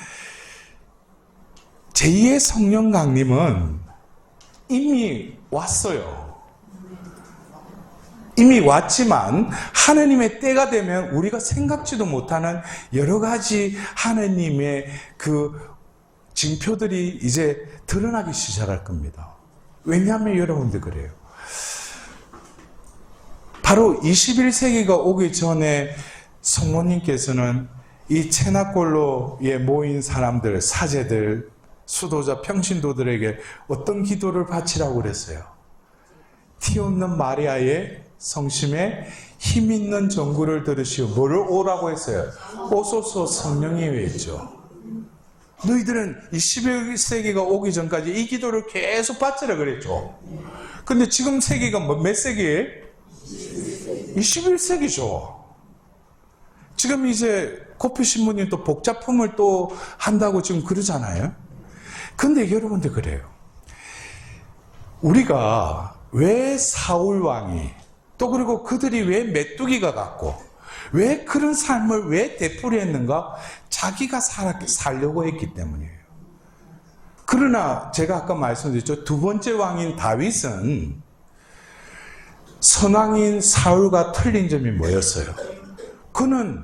제2의 성령 강림은 이미 왔어요. 이미 왔지만 하느님의 때가 되면 우리가 생각지도 못하는 여러 가지 하느님의 그 징표들이 이제 드러나기 시작할 겁니다. 왜냐하면 여러분들 그래요. 바로 21세기가 오기 전에 성모님께서는 이 체나콜로에 모인 사람들, 사제들, 수도자, 평신도들에게 어떤 기도를 바치라고 그랬어요? 티 없는 마리아의 성심에 힘 있는 전구를 들으시오. 뭐를 오라고 했어요? 오소서 성령이 했죠. 너희들은 이 11세기가 오기 전까지 이 기도를 계속 바치라 그랬죠. 근데 지금 세기가 몇 세기예요? 21세기죠. 지금 이제 코피 신부님 또 복작품을 또 한다고 지금 그러잖아요. 근데 여러분들 그래요. 우리가 왜 사울 왕이 또 그리고 그들이 왜 메뚜기가 같고 왜 그런 삶을 왜 되풀이했는가? 자기가 살려고 했기 때문이에요. 그러나 제가 아까 말씀드렸죠. 두 번째 왕인 다윗은 선왕인 사울과 틀린 점이 뭐였어요? 그는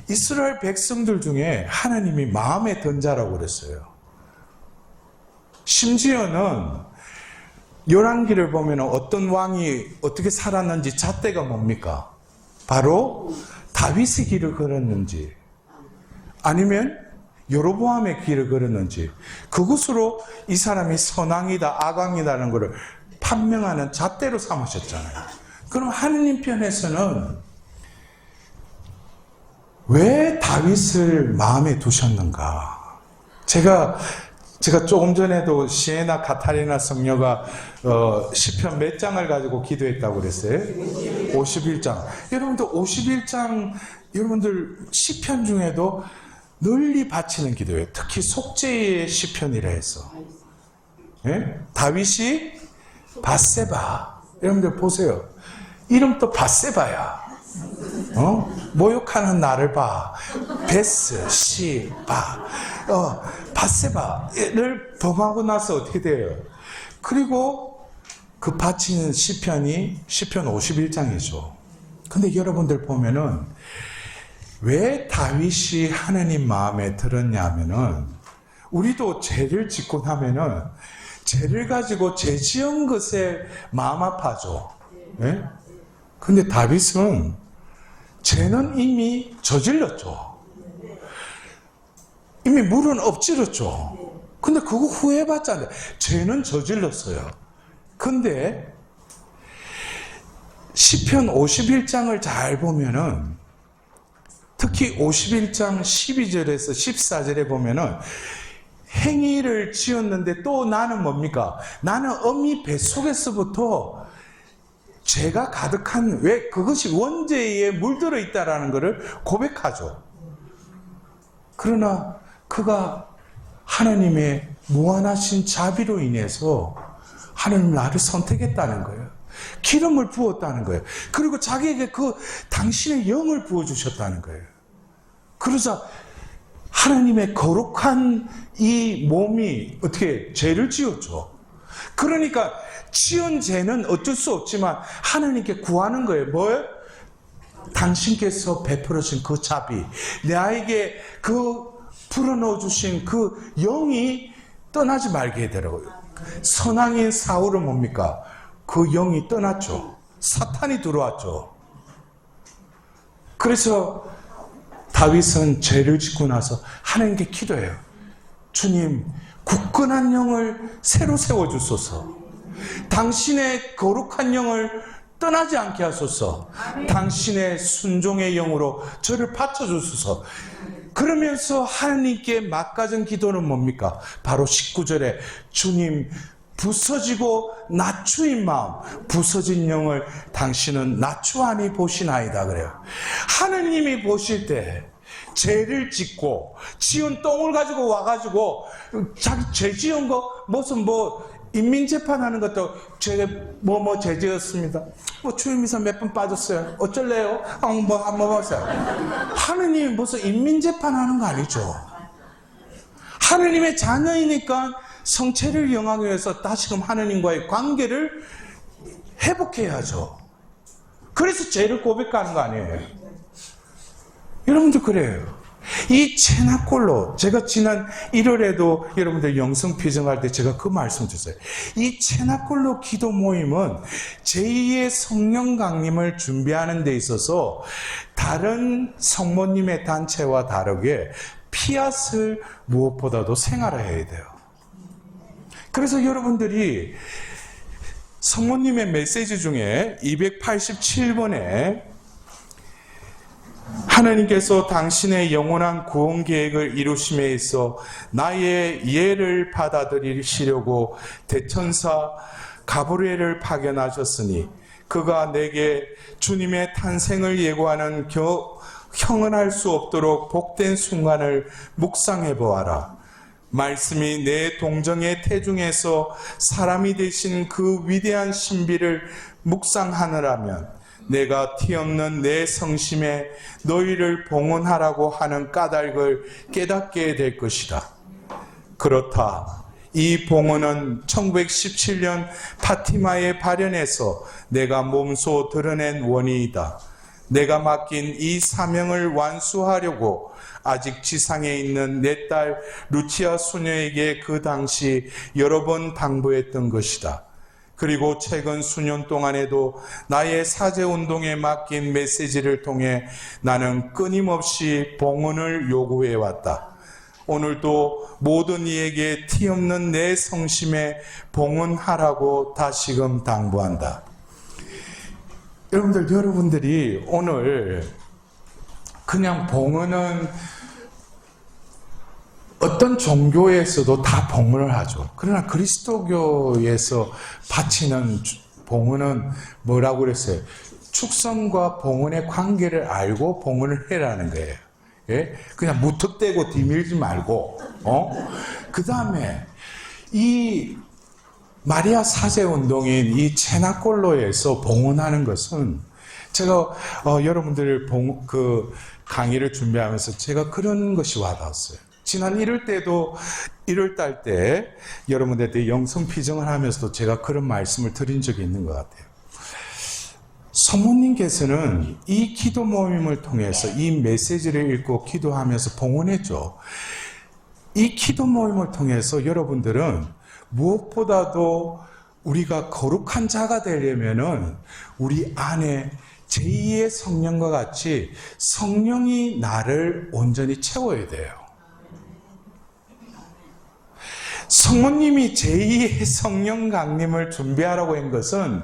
이스라엘 백성들 중에 하나님이 마음에 든 자라고 그랬어요. 심지어는 열왕기를 보면 어떤 왕이 어떻게 살았는지 잣대가 뭡니까? 바로 다윗의 길을 걸었는지 아니면 여로보암의 길을 걸었는지 그것으로 이 사람이 선왕이다 악왕이다라는 것을 판명하는 잣대로 삼으셨잖아요. 그럼 하느님 편에서는 왜 다윗을 마음에 두셨는가? 제가 조금 전에도 시에나 카타리나 성녀가 시편 몇 장을 가지고 기도했다고 그랬어요? 51장. 여러분들 51장 여러분들 시편 중에도 널리 바치는 기도예요. 특히 속죄의 시편이라 해서. 예? 다윗이 밧세바. 여러분들 보세요. 이름도 밧세바야. 모욕하는 나를 봐. 베스, 시, 바. 밧세바를 범하고 나서 어떻게 돼요? 그리고 그 바치는 시편이 시편 51장이죠. 근데 여러분들 보면은 왜 다윗이 하나님 마음에 들었냐면은 우리도 죄를 짓고 나면은 죄를 가지고 죄 지은 것에 마음 아파죠. 네? 근데 다윗은 죄는 이미 저질렀죠. 이미 물은 엎질렀죠. 근데 그거 후회받잖아요. 죄는 저질렀어요. 근데 시편 51장을 잘 보면은 특히 51장 12절에서 14절에 보면은 행위를 지었는데 또 나는 뭡니까? 나는 어미 뱃속에서부터 죄가 가득한 왜 그것이 원죄에 물들어 있다라는 것을 고백하죠. 그러나 그가 하나님의 무한하신 자비로 인해서 하나님 나를 선택했다는 거예요. 기름을 부었다는 거예요. 그리고 자기에게 당신의 영을 부어주셨다는 거예요. 그러자 하나님의 거룩한 이 몸이 어떻게 죄를 지었죠. 그러니까 지은 죄는 어쩔 수 없지만 하나님께 구하는 거예요. 뭐예요? 당신께서 베풀어진 그 자비, 나에게 불어넣어 주신 그 영이 떠나지 말게 해달라고요. 선왕인 사울은 뭡니까? 그 영이 떠났죠. 사탄이 들어왔죠. 그래서 다윗은 죄를 짓고 나서 하나님께 기도해요. 주님, 굳건한 영을 새로 세워주소서. 당신의 거룩한 영을 떠나지 않게 하소서. 당신의 순종의 영으로 저를 받쳐주소서. 그러면서 하나님께 막가진 기도는 뭡니까? 바로 19절에 주님, 부서지고 낮추인 마음, 부서진 영을 당신은 낮추하니 보시나이다 그래요. 하느님이 보실 때 죄를 짓고 지은 똥을 가지고 와가지고 자기 죄 지은 거 무슨 인민재판하는 것도 죄 지었습니다. 주임이사 몇 번 빠졌어요. 어쩔래요? 한번 보세요. 하느님이 무슨 인민재판하는 거 아니죠. 하느님의 자녀이니까 성체를 영하기 위해서 다시금 하느님과의 관계를 회복해야죠. 그래서 죄를 고백하는 거 아니에요. 여러분들 그래요. 이 체나콜로, 제가 지난 1월에도 여러분들 영성 피정할 때 제가 그 말씀 드렸어요. 이 체나콜로 기도 모임은 제2의 성령 강림을 준비하는 데 있어서 다른 성모님의 단체와 다르게 피앗을 무엇보다도 생활해야 돼요. 그래서 여러분들이 성모님의 메시지 중에 287번에 하나님께서 당신의 영원한 구원 계획을 이루심에 있어 나의 예를 받아들이시려고 대천사 가브리엘을 파견하셨으니 그가 내게 주님의 탄생을 예고하는 형언할 수 없도록 복된 순간을 묵상해 보아라. 말씀이 내 동정의 태중에서 사람이 되신 그 위대한 신비를 묵상하느라면 내가 티없는 내 성심에 너희를 봉헌하라고 하는 까닭을 깨닫게 될 것이다. 그렇다. 이 봉헌은 1917년 파티마의 발현에서 내가 몸소 드러낸 원인이다. 내가 맡긴 이 사명을 완수하려고 아직 지상에 있는 내 딸 루치아 수녀에게 그 당시 여러 번 당부했던 것이다. 그리고 최근 수년 동안에도 나의 사제운동에 맡긴 메시지를 통해 나는 끊임없이 봉헌을 요구해왔다. 오늘도 모든 이에게 티없는 내 성심에 봉헌하라고 다시금 당부한다. 여러분들이 오늘 그냥 봉헌은 어떤 종교에서도 다 봉헌을 하죠. 그러나 그리스도교에서 바치는 봉헌은 뭐라고 그랬어요? 축성과 봉헌의 관계를 알고 봉헌을 해라는 거예요. 예? 그냥 무턱대고 뒤밀지 말고, 그 다음에 이 마리아 사제 운동인 이 체나콜로에서 봉헌하는 것은 제가 여러분들 강의를 준비하면서 제가 그런 것이 와닿았어요. 지난 1월 달 때 여러분들한테 영성 피정을 하면서도 제가 그런 말씀을 드린 적이 있는 것 같아요. 성모님께서는 이 기도 모임을 통해서 이 메시지를 읽고 기도하면서 봉헌했죠. 이 기도 모임을 통해서 여러분들은 무엇보다도 우리가 거룩한 자가 되려면은 우리 안에 제2의 성령과 같이 성령이 나를 온전히 채워야 돼요. 성모님이 제2의 성령 강림을 준비하라고 한 것은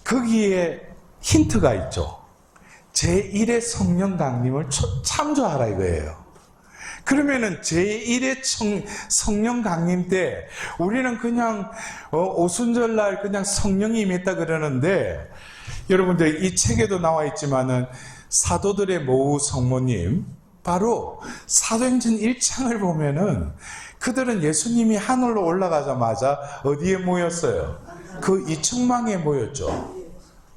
거기에 힌트가 있죠. 제1의 성령 강림을 참조하라 이거예요. 그러면은 제1의 성령 강림 때 우리는 그냥 오순절날 그냥 성령이 임했다 그러는데 여러분들 이 책에도 나와 있지만은 사도들의 모후 성모님 바로 사도행전 1장을 보면은 그들은 예수님이 하늘로 올라가자마자 어디에 모였어요? 그 이청망에 모였죠.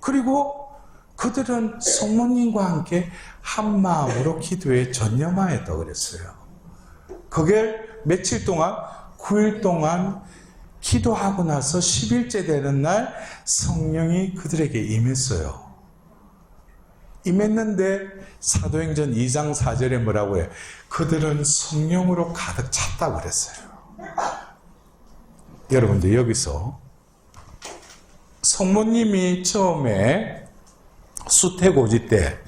그리고 그들은 성모님과 함께 한 마음으로 기도에 전념하였다고 그랬어요. 그게 며칠 동안 9일 동안 기도하고 나서 10일째 되는 날 성령이 그들에게 임했어요. 임했는데 사도행전 2장 4절에 뭐라고 해요? 그들은 성령으로 가득 찼다고 그랬어요. 여러분들 여기서 성모님이 처음에 수태고지 때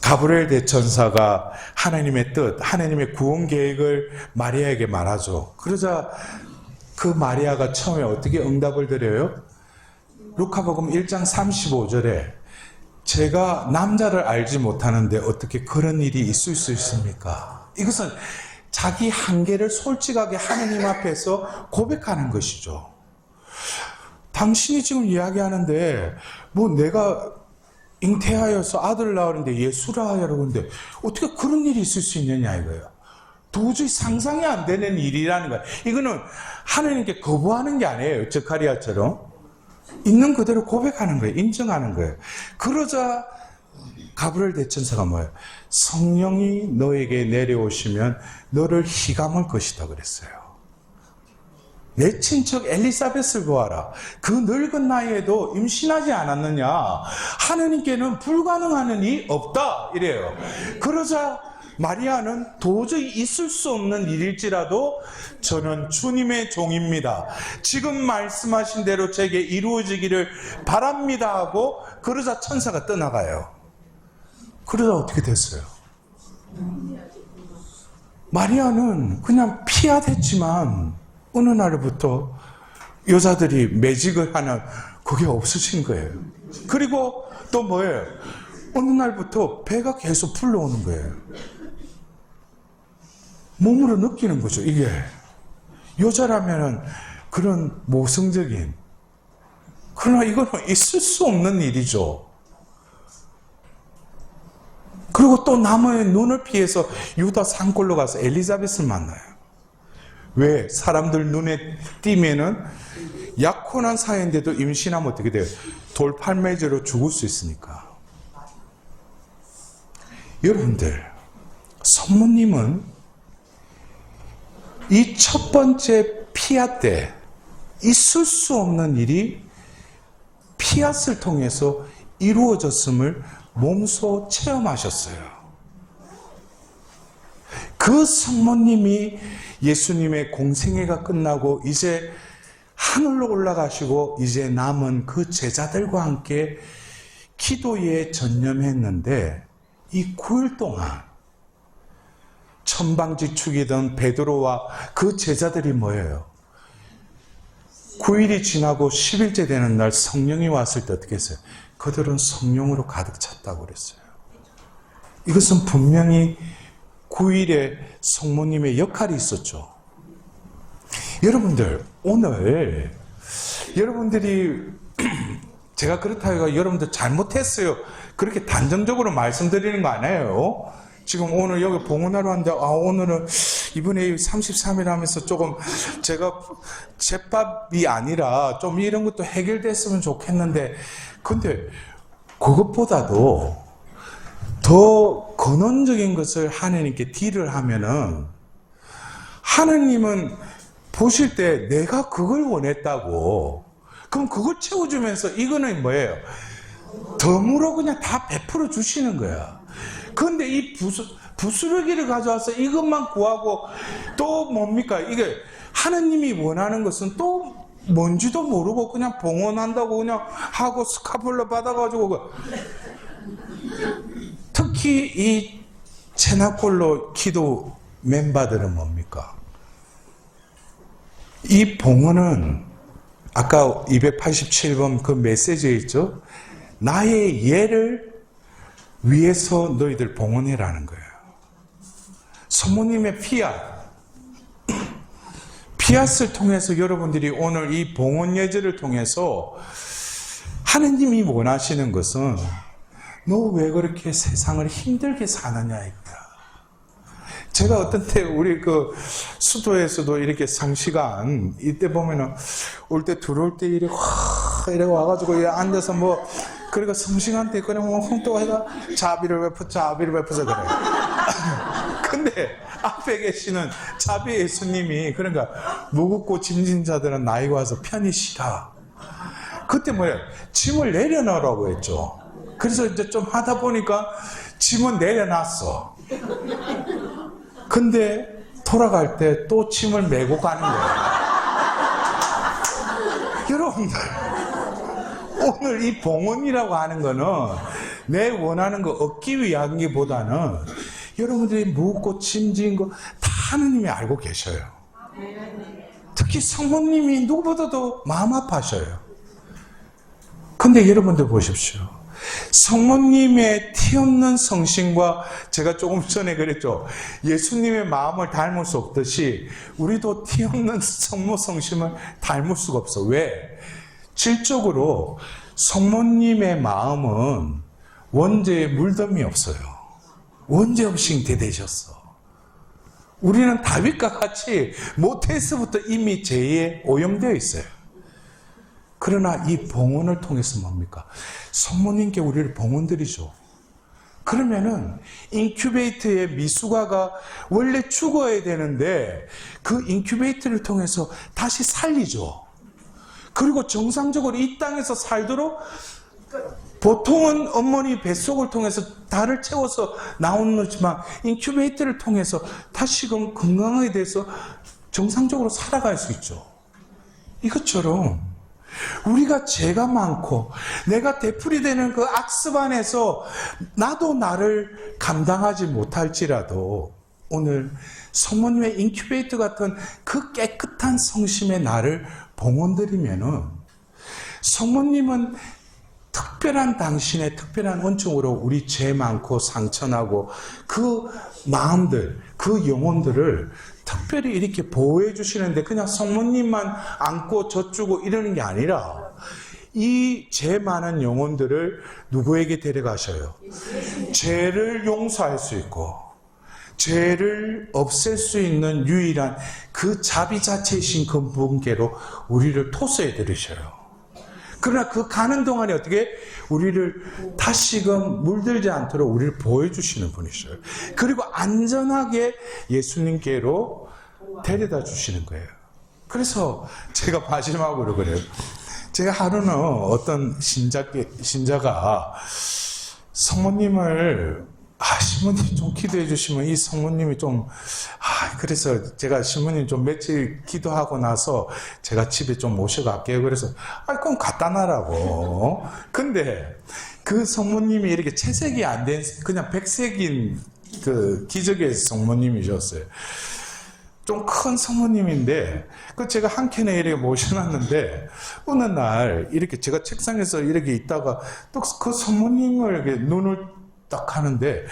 가브리엘 대천사가 하나님의 뜻, 하나님의 구원 계획을 마리아에게 말하죠. 그러자 그 마리아가 처음에 어떻게 응답을 드려요? 루카복음 1장 35절에 제가 남자를 알지 못하는데 어떻게 그런 일이 있을 수 있습니까? 이것은 자기 한계를 솔직하게 하나님 앞에서 고백하는 것이죠. 당신이 지금 이야기하는데 뭐 내가 잉태하여서 아들을 낳았는데 예수라 하려는데 어떻게 그런 일이 있을 수 있느냐 이거예요. 도저히 상상이 안 되는 일이라는 거예요. 이거는 하나님께 거부하는 게 아니에요. 저카리아처럼. 있는 그대로 고백하는 거예요. 인정하는 거예요. 그러자 가브리엘 대천사가 뭐예요? 성령이 너에게 내려오시면 너를 휘감을 것이다 그랬어요. 내 친척 엘리사벳을 보아라. 그 늙은 나이에도 임신하지 않았느냐. 하느님께는 불가능한 일이 없다 이래요. 그러자 마리아는 도저히 있을 수 없는 일일지라도 저는 주님의 종입니다. 지금 말씀하신 대로 제게 이루어지기를 바랍니다 하고 그러자 천사가 떠나가요. 그러다 어떻게 됐어요? 마리아는 그냥 피하됐지만 어느 날부터 여자들이 매직을 하는 그게 없어진 거예요. 그리고 또 뭐예요? 어느 날부터 배가 계속 불러오는 거예요. 몸으로 느끼는 거죠. 이게 여자라면은 그런 모성적인, 그러나 이거는 있을 수 없는 일이죠. 그리고 또 남의 눈을 피해서 유다 산골로 가서 엘리자벳을 만나요. 왜? 사람들 눈에 띄면은 약혼한 사이인데도 임신하면 어떻게 돼요? 돌팔매제로 죽을 수 있으니까. 여러분들, 성모님은 이 첫 번째 피아 때 있을 수 없는 일이 피아스를 통해서 이루어졌음을 몸소 체험하셨어요. 그 성모님이 예수님의 공생애가 끝나고 이제 하늘로 올라가시고 이제 남은 그 제자들과 함께 기도에 전념했는데 이 9일 동안 천방지축이던 베드로와 그 제자들이 뭐예요? 9일이 지나고 10일째 되는 날 성령이 왔을 때 어떻게 했어요? 그들은 성령으로 가득 찼다고 그랬어요. 이것은 분명히 9일에 성모님의 역할이 있었죠. 여러분들, 오늘 여러분들이 제가 그렇다고 여러분들 잘못했어요. 그렇게 단정적으로 말씀드리는 거 아니에요. 지금 오늘 여기 봉헌하러 왔는데 오늘은 이번에 33일 하면서 조금 제가 제밥이 아니라 좀 이런 것도 해결됐으면 좋겠는데 근데 그것보다도 더 근원적인 것을 하나님께 딜을 하면은 하나님은 보실 때 내가 그걸 원했다고 그럼 그걸 채워주면서 이거는 뭐예요? 덤으로 그냥 다 베풀어 주시는 거야. 그런데 이 부스러기를 가져와서 이것만 구하고 또 뭡니까? 이게 하나님이 원하는 것은 또 뭔지도 모르고 그냥 봉헌한다고 그냥 하고 스카폴라 받아가지고 특히 이 체나콜로 기도 멤버들은 뭡니까? 이 봉헌은 아까 287번 그 메시지에 있죠? 나의 예를 위해서 너희들 봉헌해라는 거예요. 성모님의 피앗을 통해서 여러분들이 오늘 이 봉헌 예제를 통해서 하느님이 원하시는 것은 너 왜 그렇게 세상을 힘들게 사느냐 이거야. 제가 어떤 때 우리 그 수도에서도 이렇게 상시간 이때 보면은 올 때 들어올 때 이래 이래 와가지고 이래 앉아서 뭐 그러니까 성시간 때 그냥 뭐 홍도해가 자비를 베푸자 그래. 근데 앞에 계시는 자비 예수님이 그러니까 무겁고 짐진 자들은 나이가 와서 편히 쉬라. 그때 뭐야? 짐을 내려놓으라고 했죠. 그래서 이제 좀 하다 보니까 짐은 내려놨어. 근데 돌아갈 때 또 짐을 메고 가는 거야. 여러분들, 오늘 이 봉헌이라고 하는 거는 내 원하는 거 얻기 위한 게 보다는 여러분들이 무겁고 짐진 거 다 하느님이 알고 계셔요. 특히 성모님이 누구보다도 마음 아파하셔요. 근데 여러분들 보십시오. 성모님의 티없는 성심과 제가 조금 전에 그랬죠. 예수님의 마음을 닮을 수 없듯이 우리도 티없는 성모 성심을 닮을 수가 없어. 왜? 질적으로 성모님의 마음은 원죄에 물덤이 없어요. 원죄 없이 대되셨어. 우리는 다윗과 같이 모태에서부터 이미 죄에 오염되어 있어요. 그러나 이 봉헌을 통해서 뭡니까? 성모님께 우리를 봉헌드리죠. 그러면은 인큐베이터의 미숙아가 원래 죽어야 되는데 그 인큐베이터를 통해서 다시 살리죠. 그리고 정상적으로 이 땅에서 살도록 보통은 어머니 뱃속을 통해서 달을 채워서 나오는 거지만 인큐베이터를 통해서 다시금 건강하게 돼서 정상적으로 살아갈 수 있죠. 이것처럼 우리가 죄가 많고 내가 되풀이되는 그 악습 안에서 나도 나를 감당하지 못할지라도 오늘 성모님의 인큐베이터 같은 그 깨끗한 성심의 나를 봉헌드리면은 성모님은 특별한 당신의 특별한 원총으로 우리 죄 많고 상처나고 그 마음들, 그 영혼들을 특별히 이렇게 보호해 주시는데 그냥 성모님만 안고 젖주고 이러는 게 아니라 이 죄 많은 영혼들을 누구에게 데려가셔요? 죄를 용서할 수 있고 죄를 없앨 수 있는 유일한 그 자비 자체이신 그 분께로 우리를 토서해 드리셔요. 그러나 그 가는 동안에 어떻게 우리를 다시금 물들지 않도록 우리를 보호해 주시는 분이셔요. 그리고 안전하게 예수님께로 데려다 주시는 거예요. 그래서 제가 마지막으로 그래요. 제가 하루는 어떤 신자가 성모님을 신부님 좀 기도해 주시면 이 성모님이 좀 그래서 제가 신부님 좀 며칠 기도하고 나서 제가 집에 좀 모셔갈게요. 그래서 그럼 갖다 놔라고. 근데 그 성모님이 이렇게 채색이 안 된 그냥 백색인 그 기적의 성모님이셨어요. 좀 큰 성모님인데 그 제가 한 켠에 이렇게 모셔놨는데 어느 날 이렇게 제가 책상에서 이렇게 있다가 또 그 성모님을 이렇게 눈을 딱 하는데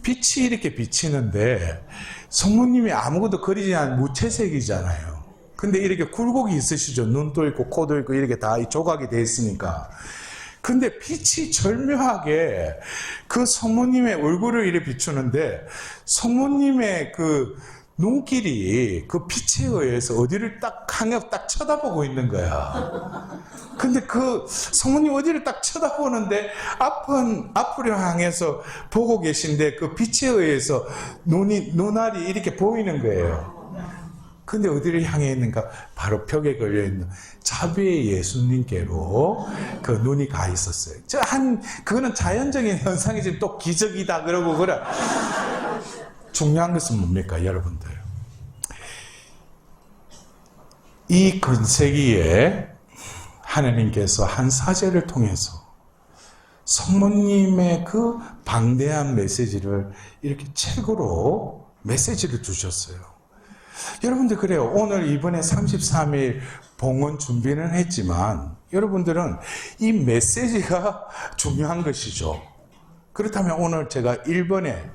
빛이 이렇게 비치는데 성모님이 아무것도 그리지 않은 무채색이잖아요. 근데 이렇게 굴곡이 있으시죠. 눈도 있고 코도 있고 이렇게 다 조각이 돼 있으니까. 근데 빛이 절묘하게 그 성모님의 얼굴을 이렇게 비추는데 성모님의 그 눈길이 그 빛에 의해서 어디를 딱 쳐다보고 있는 거야. 근데 그 성모님 어디를 딱 쳐다보는데 앞으로 향해서 보고 계신데 그 빛에 의해서 눈알이 이렇게 보이는 거예요. 근데 어디를 향해 있는가? 바로 벽에 걸려있는 자비의 예수님께로 그 눈이 가 있었어요. 그거는 자연적인 현상이지 또 기적이다 그러고 그래. 중요한 것은 뭡니까, 여러분들? 이 근세기에 하나님께서 한 사제를 통해서 성모님의 그 방대한 메시지를 이렇게 책으로 메시지를 주셨어요. 여러분들 그래요. 오늘 이번에 33일 봉헌 준비는 했지만 여러분들은 이 메시지가 중요한 것이죠. 그렇다면 오늘 제가 1번에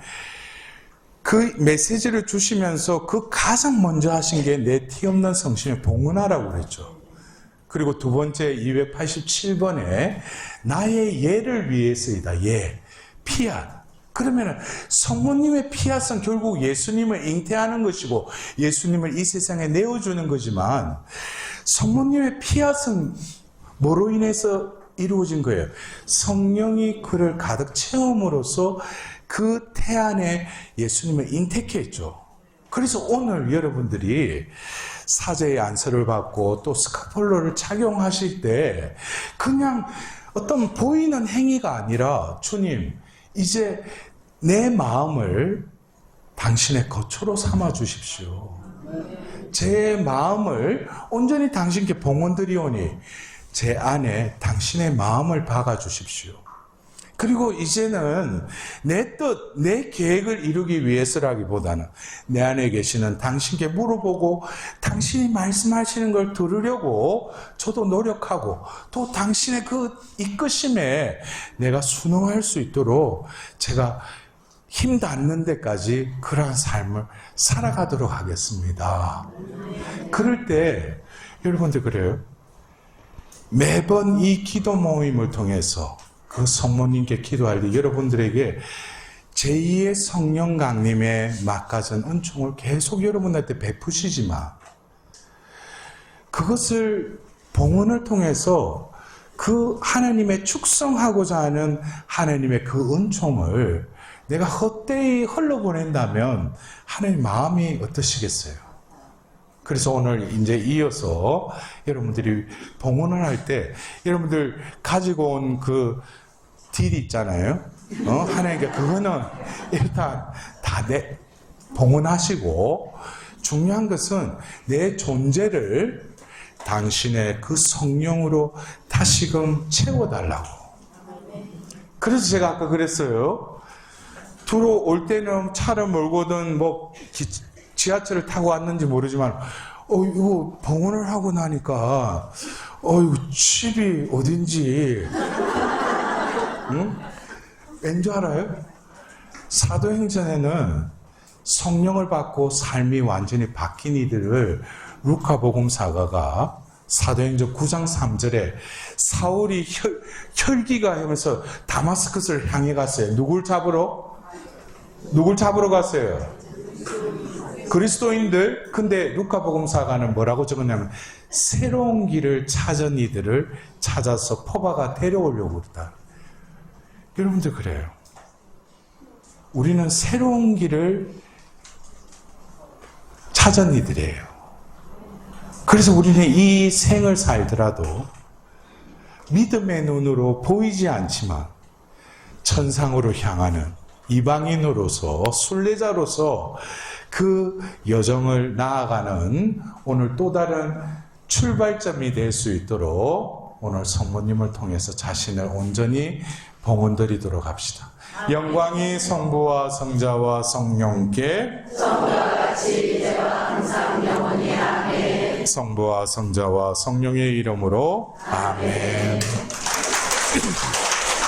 그 메시지를 주시면서 그 가장 먼저 하신 게 내 티 없는 성심에 봉헌하라고 그랬죠. 그리고 두 번째 287번에 나의 예를 위해서이다. 예, 피한. 그러면 성모님의 피하선 결국 예수님을 잉태하는 것이고 예수님을 이 세상에 내어주는 거지만 성모님의 피하선 뭐로 인해서 이루어진 거예요? 성령이 그를 가득 채움으로써 그 태안에 예수님을 잉태케 했죠. 그래서 오늘 여러분들이 사제의 안수를 받고 또 스카폴로를 착용하실 때 그냥 어떤 보이는 행위가 아니라 주님 이제 내 마음을 당신의 거처로 삼아 주십시오. 제 마음을 온전히 당신께 봉헌드리오니 제 안에 당신의 마음을 박아 주십시오. 그리고 이제는 내 뜻, 내 계획을 이루기 위해서라기보다는 내 안에 계시는 당신께 물어보고 당신이 말씀하시는 걸 들으려고 저도 노력하고 또 당신의 그 이끄심에 내가 순응할 수 있도록 제가 힘 닿는 데까지 그러한 삶을 살아가도록 하겠습니다. 그럴 때 여러분들 그래요. 매번 이 기도 모임을 통해서 그 성모님께 기도할 때 여러분들에게 제2의 성령 강림의 막가전 은총을 계속 여러분한테 베푸시지만 그것을 봉헌을 통해서 그 하나님의 축성하고자 하는 하나님의 그 은총을 내가 헛되이 흘러보낸다면 하나님 마음이 어떠시겠어요? 그래서 오늘 이제 이어서 여러분들이 봉헌을 할 때 여러분들 가지고 온 그 딜이 있잖아요. 하나님께 그거는 일단 다 봉헌하시고 중요한 것은 내 존재를 당신의 그 성령으로 다시금 채워달라고. 그래서 제가 아까 그랬어요. 들어올 때는 차를 몰고든 뭐 지하철을 타고 왔는지 모르지만 이거 봉헌을 하고 나니까 이거 집이 어딘지 응? 왠지 알아요? 사도행전에는 성령을 받고 삶이 완전히 바뀐 이들을 루카복음사가가 사도행전 9장 3절에 사울이 혈기가 하면서 다마스커스를 향해 갔어요. 누굴 잡으러 갔어요? 그리스도인들. 근데 루카복음사가는 뭐라고 적었냐면 새로운 길을 찾은 이들을 찾아서 포바가 데려오려고 했다. 여러분들 그래요. 우리는 새로운 길을 찾은 이들이에요. 그래서 우리는 이 생을 살더라도 믿음의 눈으로 보이지 않지만 천상으로 향하는 이방인으로서 순례자로서 그 여정을 나아가는 오늘 또 다른 출발점이 될 수 있도록 오늘 성모님을 통해서 자신을 온전히 봉헌드리도록 합시다. 영광이 성부와 성자와 성령께 성과 같이 이제와 항상 영원히 아멘. 성부와 성자와 성령의 이름으로 아멘.